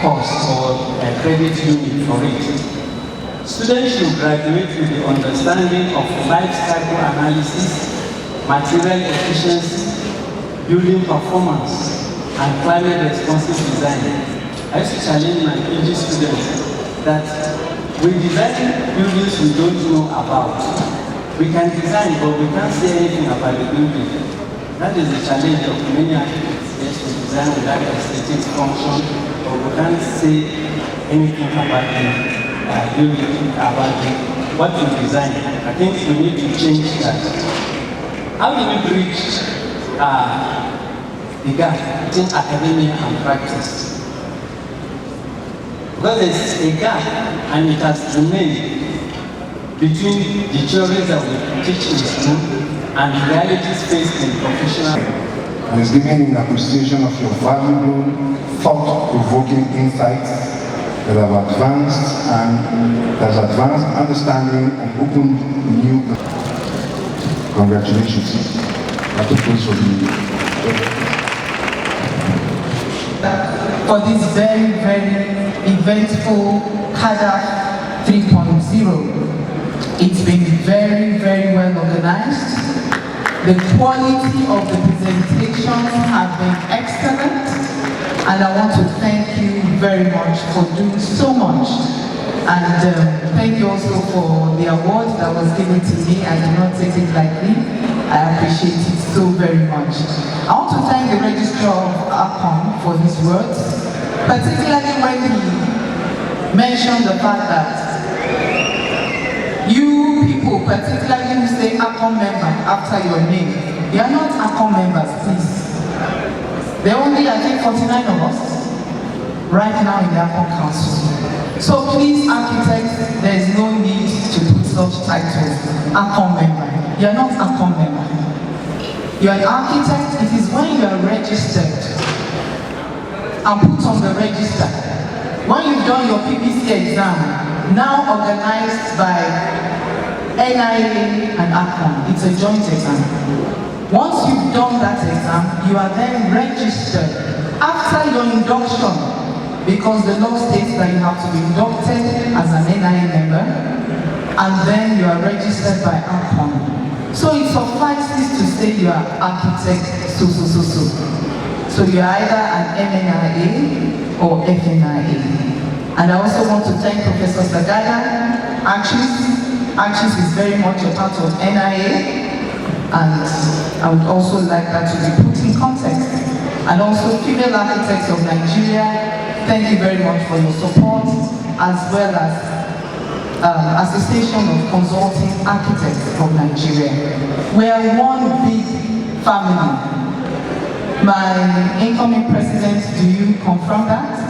course or a credit unit for it. Students should graduate with the understanding of life cycle analysis, material efficiency, building performance, and climate responsive design. I used to challenge my PG students that we design buildings we don't know about. We can design, but we can't say anything about the building. That is the challenge of many architects. Yes, we design without aesthetic function, but we can't say anything about the building, about what we design. I think we need to change that. How do we bridge the gap between academia and practice? Because there's a gap, and it has remained between the theories that we teach in school and the realities faced in professional. And it's given in appreciation of your valuable, thought-provoking insights that have advanced and that's advanced understanding and opened new. Congratulations. That was for you. For this very, very eventful Kadaf 3.0. It's been very, very well organized. The quality of the presentations have been excellent, and I want to thank you very much for doing so much. And thank you also for the award that was given to me. I did not take it lightly. I appreciate it so very much. I want to thank the Registrar of ACOM for his words, particularly when he mentioned the fact that you people, particularly who say ACOM member after your name, they are not ACOM members, please. There are only, I think, 49 of us right now in the ACON Council. So please, architects, there is no need to put such titles. ACON member. You are not ACON member. You are an architect. It is when you are registered and put on the register. When you've done your PPC exam, now organized by NIA and ACON, it's a joint exam. Once you've done that exam, you are then registered after your induction, because the law states that you have to be inducted as an NIA member, and then you are registered by ACON. So it suffices to say you are architect so. So you are either an MNIA or FNIA. And I also want to thank Professor Sagada. Axis is very much a part of NIA, and I would also like that to be put in context. And also Female Architects of Nigeria, thank you very much for your support, as well as Association of Consulting Architects of Nigeria. We are one big family. My incoming president, do you confirm that?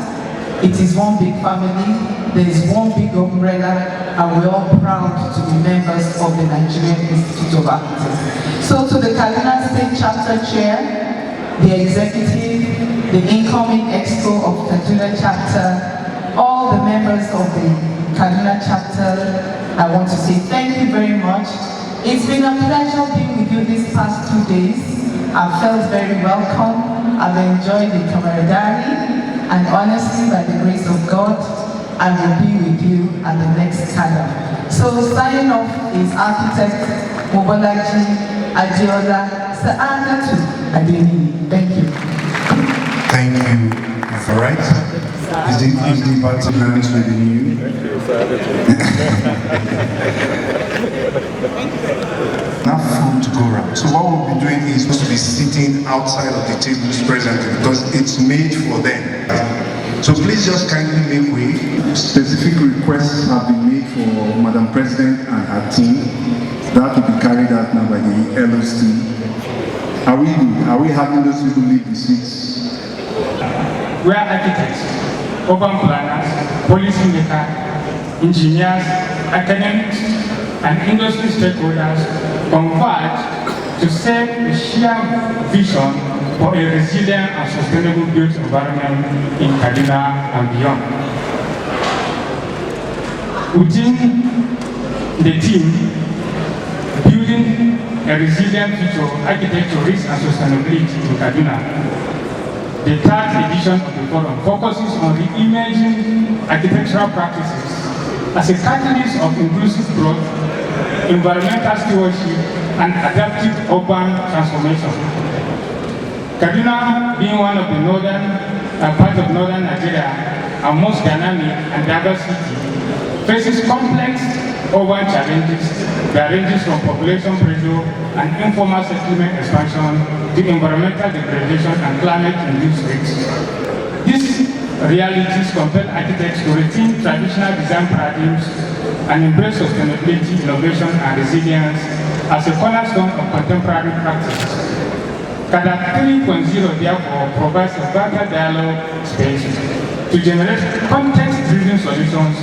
It is one big family, there is one big umbrella, and we're all proud to be members of the Nigerian Institute of Architects. So to the Kaduna State Chapter Chair, the executive, the incoming exco of Kaduna Chapter, all the members of the Kaduna Chapter, I want to say thank you very much. It's been a pleasure being with you these past 2 days. I've felt very welcome. I've enjoyed the camaraderie, and honestly, by the grace of God, I will be with you at the next Kadaf. So signing off is architect Mobolaji Adiola Sa'adatu Adeni. Thank you. Thank you. All right. Is the party hands with you? Enough food to go around. So what we'll be doing is supposed to be sitting outside of the tables presently because it's made for them. So please just kindly make way. Specific requests have been made for Madam President and her team. That will be carried out now by the LOC. Are we having those people leave the seats? We are architects, urban planners, policymakers, engineers, academics, and industry stakeholders converge to set a shared vision for a resilient and sustainable built environment in Kaduna and beyond. Within the team, building a resilient future architecture, risk and sustainability in Kaduna, the third edition of the forum focuses on reimagining architectural practices as a catalyst of inclusive growth, environmental stewardship, and adaptive urban transformation. Kaduna, being one of the part of northern Nigeria, and most dynamic and diverse city, faces complex urban challenges that ranges from population pressure and informal settlement expansion to environmental degradation and climate-induced risks. These realities compel architects to rethink traditional design paradigms and embrace sustainability, innovation, and resilience as a cornerstone of contemporary practice. Kadaf 3.0 therefore provides a vital dialogue space to generate context-driven solutions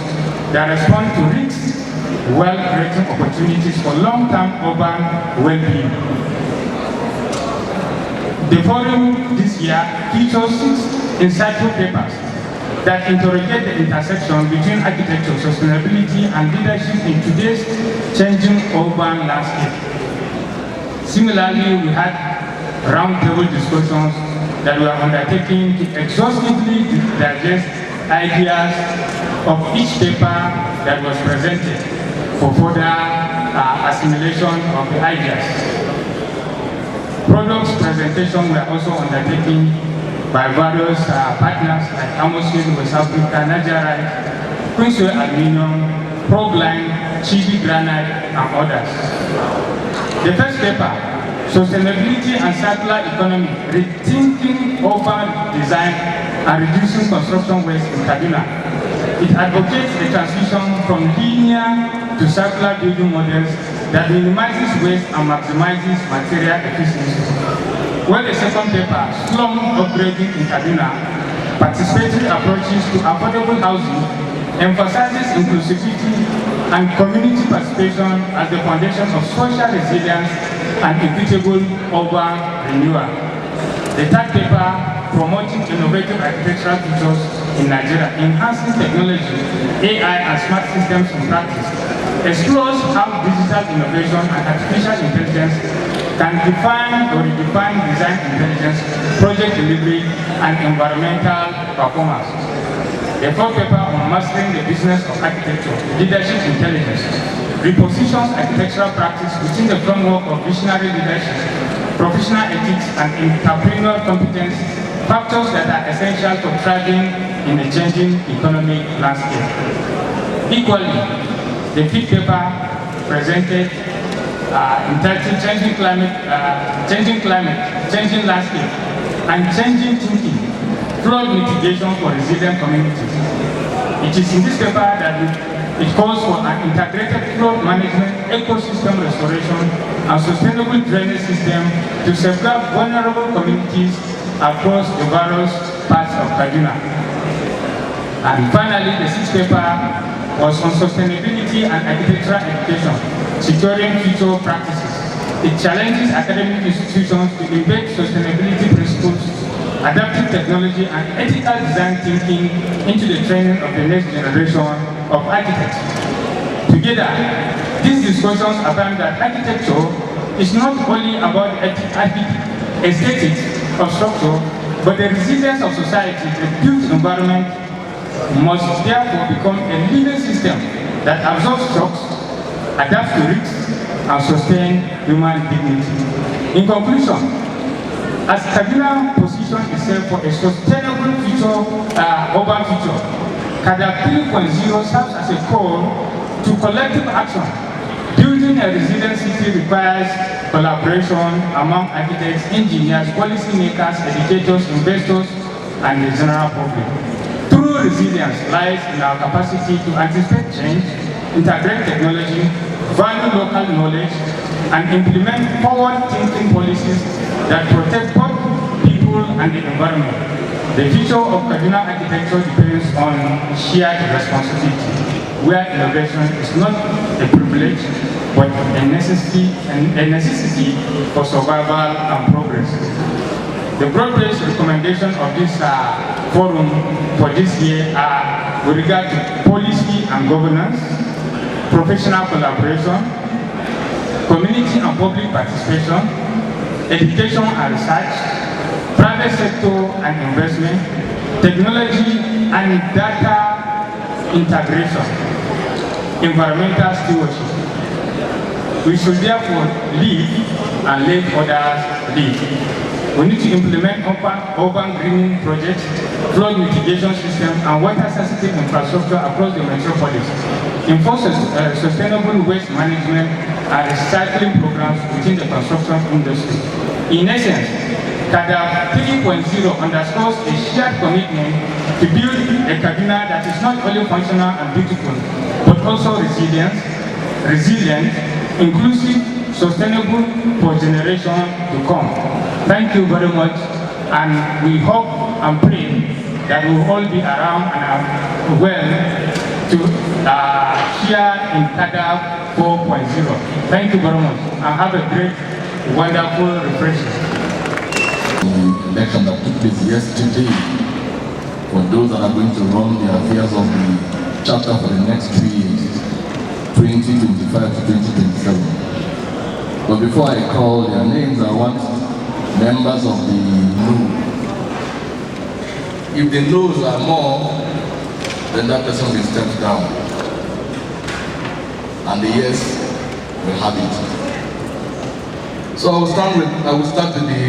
that respond to risks while creating opportunities for long-term urban well-being. The forum this year features 6 insightful papers that interrogate the intersection between architecture, sustainability, and leadership in today's changing urban landscape. Similarly, we had roundtable discussions that were undertaken to exhaustively digest ideas of each paper that was presented for further assimilation of the ideas. Products presentation were also undertaken by various partners like Amosin, West Africa, Nigeria, Queensway Aluminium, Progline, Chibi Granite, and others. The first paper, Sustainability and Circular Economy, Rethinking Urban Design and Reducing Construction Waste in Kaduna. It advocates a transition from linear to circular building models that minimizes waste and maximizes material efficiency. While the second paper, Slum Upgrading in Kaduna, Participatory Approaches to Affordable Housing, emphasizes inclusivity and community participation as the foundation of social resilience and equitable urban renewal. The third paper, Promoting Innovative Architectural Features in Nigeria, Enhancing Technology, AI and Smart Systems in Practice, explores how digital innovation and artificial intelligence can define or redefine design intelligence, project delivery, and environmental performance. The fourth paper on Mastering the Business of Architecture, Leadership Intelligence, repositions architectural practice within the framework of visionary leadership, professional ethics, and entrepreneurial competence, factors that are essential for thriving in a changing economic landscape. Equally, the fifth paper presented entitled Changing Climate, Changing Landscape, and Changing Thinking, Flood Mitigation for Resilient Communities. It is in this paper that it calls for an integrated flood management, ecosystem restoration, and sustainable drainage system to safeguard vulnerable communities across the various parts of Kaduna. And finally, the sixth paper was on sustainability and architectural education, securing future practices. It challenges academic institutions to embed sustainability principles, adaptive technology, and ethical design thinking into the training of the next generation of architects. Together, these discussions affirm that architecture is not only about aesthetics of structure, but the resilience of society. The built environment must therefore become a living system that absorbs shocks, adapts to risks, and sustains human dignity. In conclusion, as Kaduna positions itself for a sustainable future, urban future, Kadaf 3.0 serves as a call to collective action. Building a resilient city requires collaboration among architects, engineers, policymakers, educators, investors, and the general public. True resilience lies in our capacity to anticipate change, integrate technology, value local knowledge, and implement forward-thinking policies that protect both people and the environment. The future of Kaduna architecture depends on shared responsibility, where innovation is not a privilege, but a necessity for survival and progress. The broad-based recommendations of this forum for this year are with regard to policy and governance, professional collaboration, community and public participation, education and research, private sector and investment, technology and data integration, environmental stewardship. We should therefore lead and let others lead. We need to implement urban greening projects, flood mitigation systems, and water sensitive infrastructure across the metropolis. Enforce sustainable waste management and recycling programs within the construction industry. In essence, Kadaf 3.0 underscores a shared commitment to build a Kaduna that is not only functional and beautiful, but also resilient, inclusive, sustainable for generations to come. Thank you very much, and we hope and pray that we will all be around and are well to share in Kadaf 4.0. Thank you very much, and have a great, wonderful refreshment. The election that took place yesterday, for those that are going to run the affairs of the chapter for the next 3 years, 2025 to 2027. But before I call their names, I want members of the no. If the no's are more, then that person will step down. And the yes will have it. So I will start with the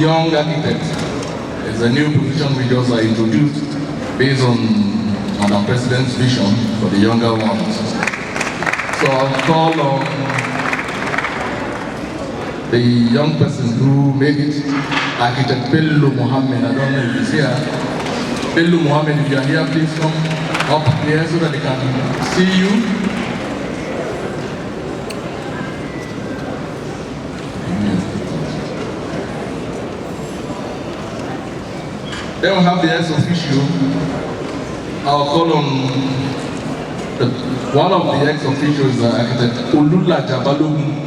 young architect. It's a new position we just introduced based on Madam President's vision for the younger ones. So I'll call on the young person who made it, Architect Bello Mohammed. I don't know if he's here. Bello Mohammed, if you are here, please come up here so that they can see you. Then we have the ex officio. I'll call on one of the ex officios is architect Olula Jabalogun.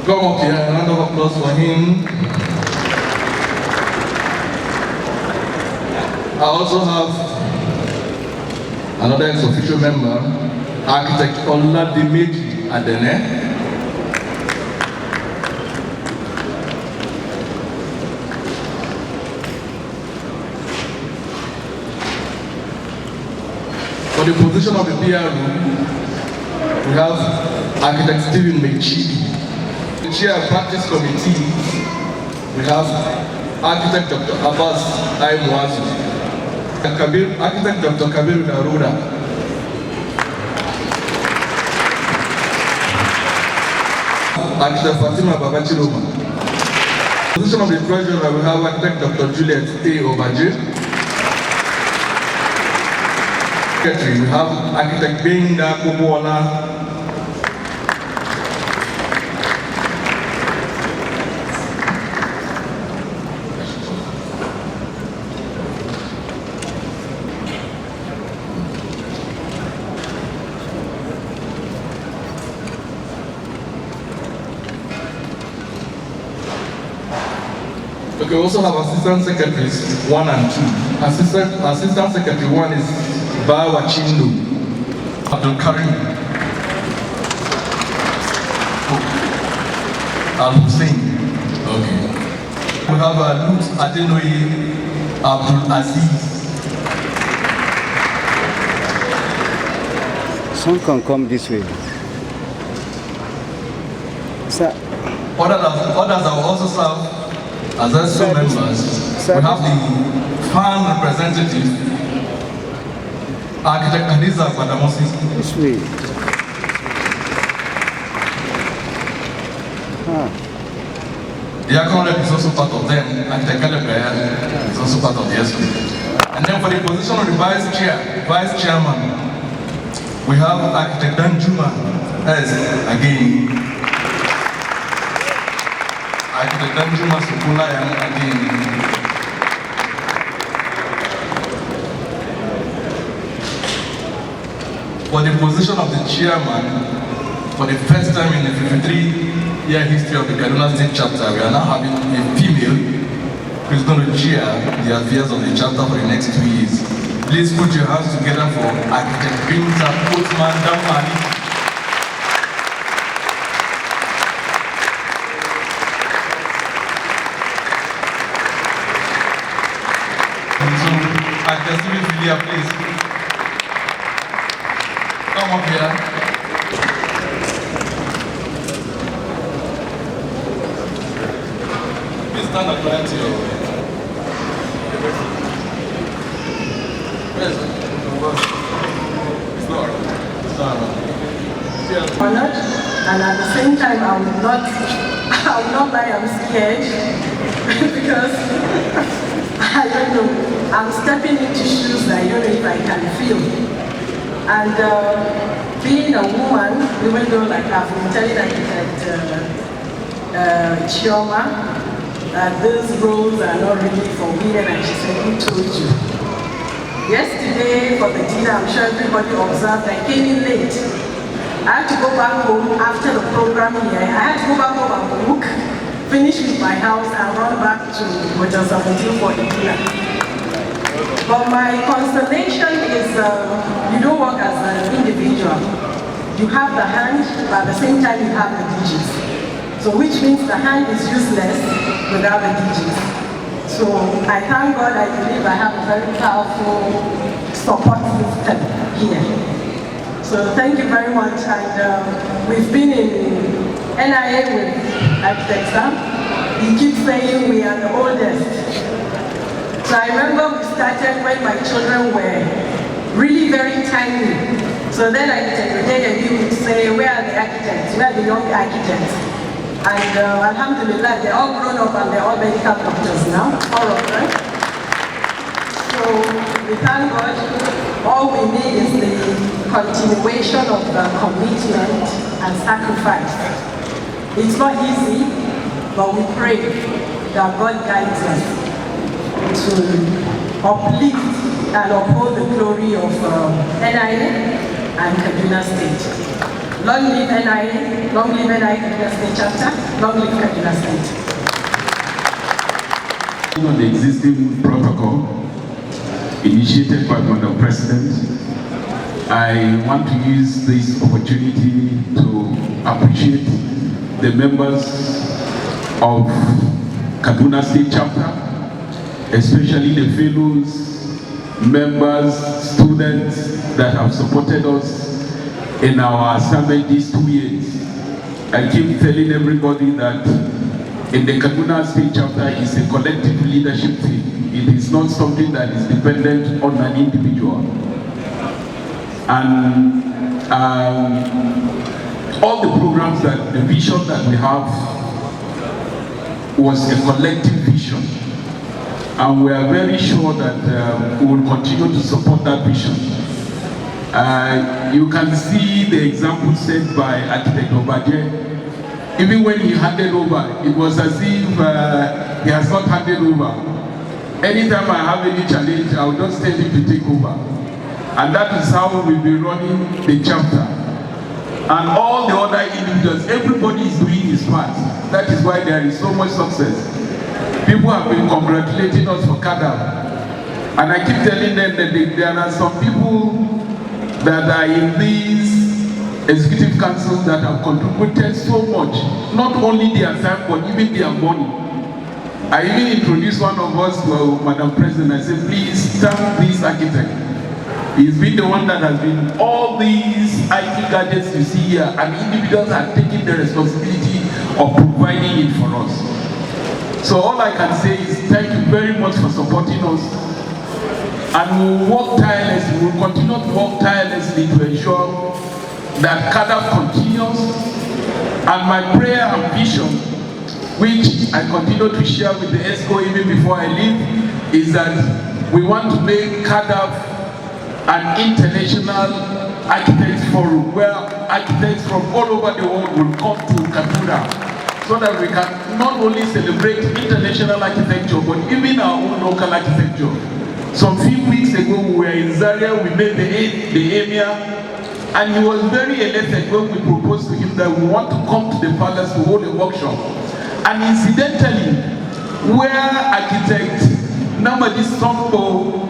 Come up here, a round of applause for him. I also have another ex officio member, architect Oladimeji Adene. For the position of the PR room, we have architect Stephen Mechi. The chair of practice committee, we have architect Dr. Abbas Aimwazu, architect Dr. Kabir Garuda, architect Fatima Babachiroma. Position of the treasurer, we have architect Dr. Juliet A. Obaje. We have architect Benga Kobola. Okay, we also have assistant secretaries 1 and 2. Assistant secretary 1 is Bawa Chindo, Abdul Karim, Al Hussein. Okay. We have Lut Adenoye Abdul Aziz. Some can come this way. Sir. Others are also served as ESCO members. We have the fan representative, architect Hadiza Badamosi. This way. The accolade is also part of them. Architect Kadaf is also part of the ESCO. And then for the position of the vice chairman, we have architect Danjuma as again. Architect Danjuma Sukula again. For the position of the chairman, for the first time in the 53-year history of the Kaduna State chapter, we are now having a female who is going to chair the affairs of the chapter for the next 2 years. Please put your hands together for Architect Binta Osman Damani. Architect Stephen Filia, please. Come up here. Please stand according to your honored, and at the same time I will not lie, I'm scared because I don't know, I'm stepping into shoes that I don't know if I can feel. And being a woman, even though like I've been telling Chioma, these roles are not really for women, and she said, who told you? Yesterday for the dinner, I'm sure everybody observed, I came in late. I had to go back home after the program here. I had to go back home and cook, finish with my house and run back to Hotel 17 for the dinner. But my consolation is you don't work as an individual. You have the hand, but at the same time you have the digits. So which means the hand is useless without the digits. So I thank God I believe I have a very powerful support system here. So thank you very much. And we've been in NIA with Architect Sam. He keeps saying we are the oldest. So I remember we started when my children were really very tiny. So then Architect Rodey would say, where are the architects? Where are the young architects? And alhamdulillah, they're all grown up and they're all medical doctors now, all of them. So we thank God. All we need is the continuation of the commitment and sacrifice. It's not easy, but we pray that God guides us to uplift and uphold the glory of NIA and Kaduna State. Long live NIA, long live NIA Kaduna State chapter, long live Kaduna State. On the existing protocol initiated by the President, I want to use this opportunity to appreciate the members of Kaduna State chapter, especially the fellows, members, students that have supported us in our assignment these 2 years. I keep telling everybody that in the Kaduna State chapter is a collective leadership thing. It is not something that is dependent on an individual. And all the programs that the vision that we have was a collective vision. And we are very sure that we will continue to support that vision. You can see the example set by Architect Obade. Even when he handed over, it was as if he has not handed over. Anytime I have any challenge, I will just tell him to take over. And that is how we'll be running the chapter. And all the other individuals, everybody is doing his part. That is why there is so much success. People have been congratulating us for Kadaf. And I keep telling them that there are some people that are in these executive councils that have contributed so much, not only their time, but even their money. I even introduced one of us to Madam President. I said, please thank this architect. He's been the one that has been all these IT gadgets you see here, and individuals are taking the responsibility of providing it for us. So all I can say is thank you very much for supporting us. And we'll work tirelessly, we'll continue to work tirelessly to ensure that Kadaf continues. And my prayer and vision, which I continue to share with the ESCO even before I leave, is that we want to make Kadaf an international architects forum where architects from all over the world will come to Kaduna, so that we can not only celebrate international architecture, but even our own local architecture. Some few weeks ago, we were in Zaria, we met the emir, and he was very elated when we proposed to him that we want to come to the palace to hold a workshop. And incidentally, where architect Namadi Sombo,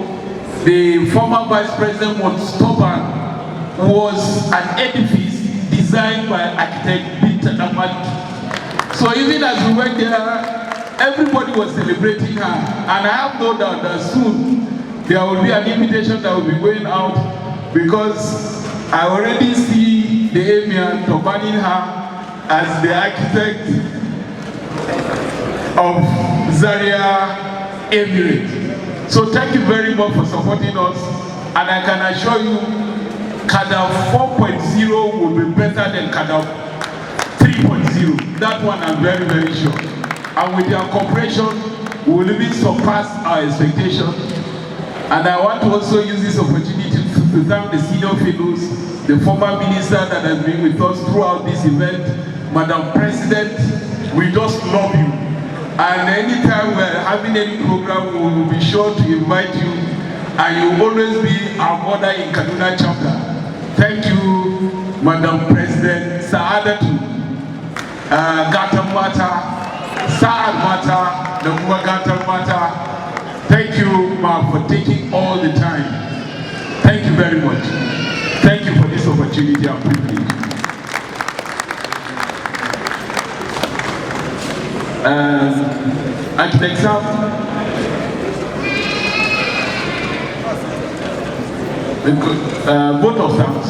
the former vice president, was an edifice designed by architect Peter Namadi. So even as we went there, everybody was celebrating her. And I have no doubt that soon there will be an invitation that will be going out, because I already see the emir turbaning her as the architect of Zaria Emirate. So thank you very much for supporting us, and I can assure you Kadaf 4.0 will be better than Kadaf 3.0. That one I'm very, very sure. And with your cooperation, we will even surpass our expectations. And I want to also use this opportunity to thank the senior fellows, the former minister that has been with us throughout this event. Madam President, we just love you. And anytime we're having any program, we will be sure to invite you. And you will always be our mother in Kaduna chapter. Thank you, Madam President. Saadatu, Gatam Mata, Saad Mata, Nakuma Gatam Mata. Thank you, Ma, for taking all the time. Thank you very much. Thank you for this opportunity and privilege. Architect Sam, vote of thanks.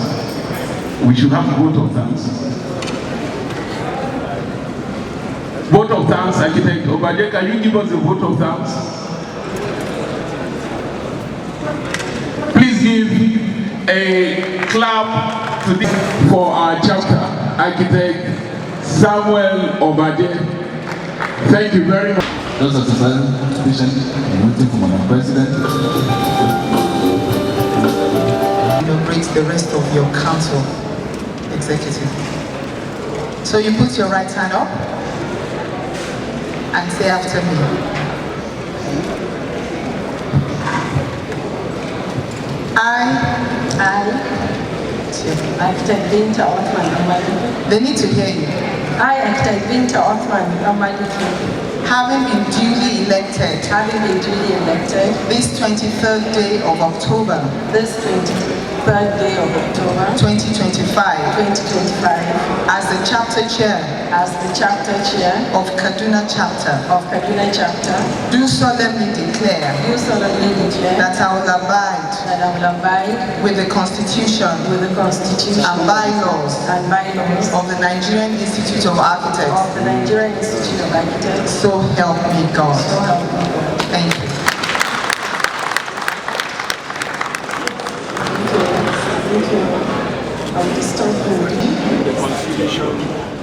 We should have a vote of thanks. Vote of thanks, Architect Obade, can you give us a vote of thanks? Please give a clap to this for our chapter, Architect Samuel Obade. Thank you very much. Those are the silent patient waiting for Madam President. Inaugurate the rest of your council executive. So you put your right hand up and say after me. Architect Binta Othman Amaliki. They need to hear you. I, Architect Binta Othman Amaliki. Having been duly elected. This 23rd day of October. This 23rd day of October. 2025. As the chapter chair. Of Kaduna chapter. Do solemnly declare. That I will abide. With the Constitution. And bylaws. Of the Nigerian Institute of Architects. So help me God. Thank you. The Constitution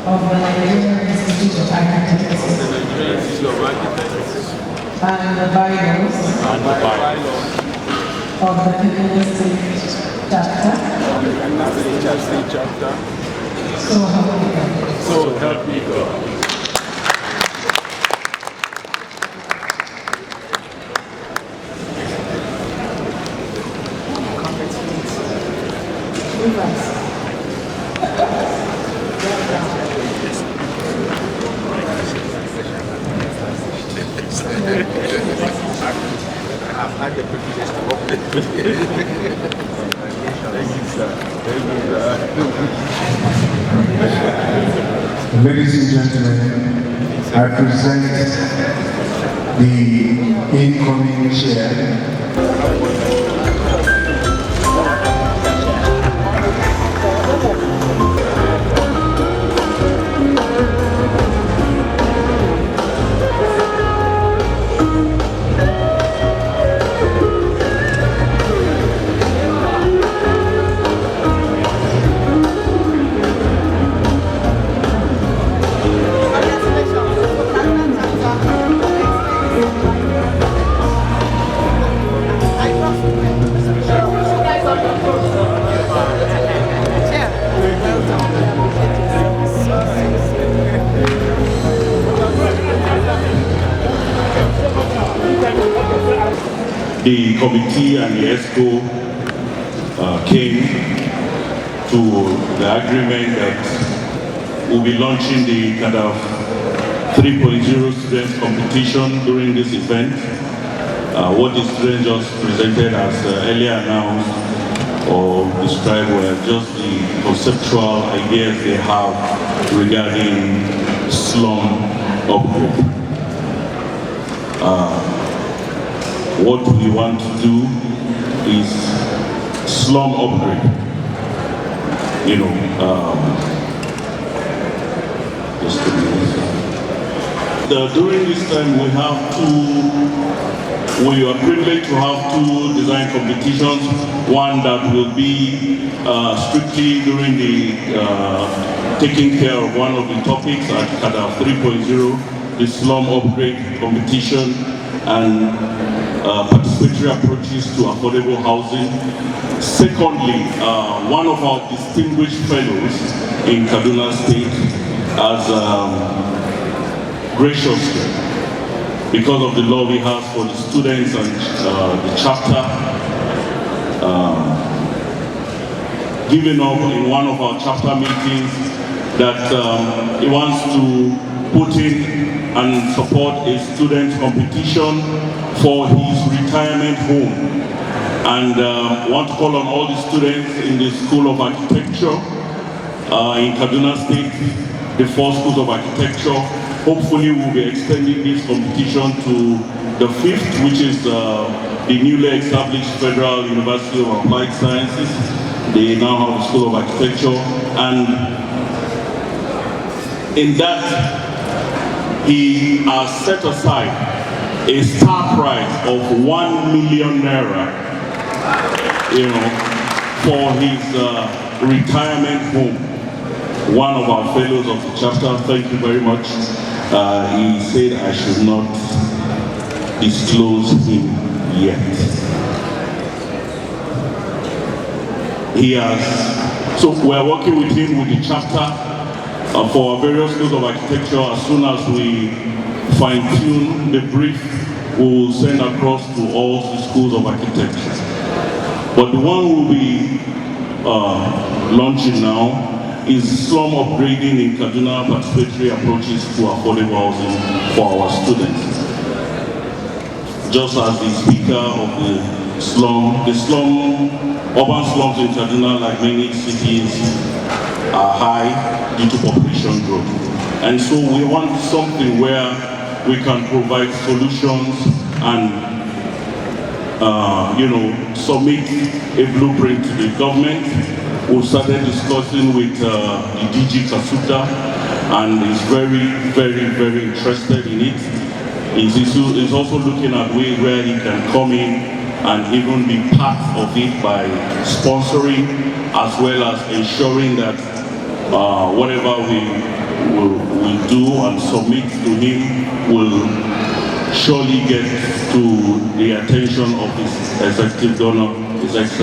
of the Nigerian Institute of Architects. And the bylaws. Of the Kaduna State chapter. So help me God. So help me God. I've had the privilege to work with you. Thank you, sir. Thank you, sir. Ladies and gentlemen, I present the incoming chair. The committee and the ESCO came to the agreement that we'll be launching the Kadaf 3.0 students competition during this event. What the students just presented as earlier announced or described were just the conceptual ideas they have regarding slum upgrade. What we want to do is slum upgrade. You know, just a minute. During this time we are privileged to have two design competitions. One that will be strictly during the taking care of one of the topics at Kadaf 3.0, the slum upgrade competition, and participatory approaches to affordable housing. Secondly, one of our distinguished fellows in Kaduna State has graciously, because of the love he has for the students and the chapter, given up in one of our chapter meetings that he wants to put in and support a student competition for his retirement home. And want to call on all the students in the School of Architecture in Kaduna State, the 4 schools of architecture. Hopefully we'll be extending this competition to the 5th, which is the newly established Federal University of Applied Sciences. They now have a School of Architecture, and in that he has set aside a star prize of 1 million naira, you know, for his retirement home. One of our fellows of the chapter, thank you very much. He said I should not disclose him yet. He has, so we're working with him with the chapter for our various schools of architecture. As soon as we fine-tune the brief, we will send across to all the schools of architecture. But the one we'll be launching now is slum upgrading in Kaduna, participatory approaches to affordable housing for our students. Just as the speaker of the urban slums in Kaduna, like many cities, are high due to population growth. And so we want something where we can provide solutions and submit a blueprint to the government. We started discussing with the DG Kasuta, and is very, very, very interested in it. He's also looking at ways where he can come in and even be part of it by sponsoring, as well as ensuring that whatever we do and submit to him will surely get to the attention of his executive donor, His Excellency.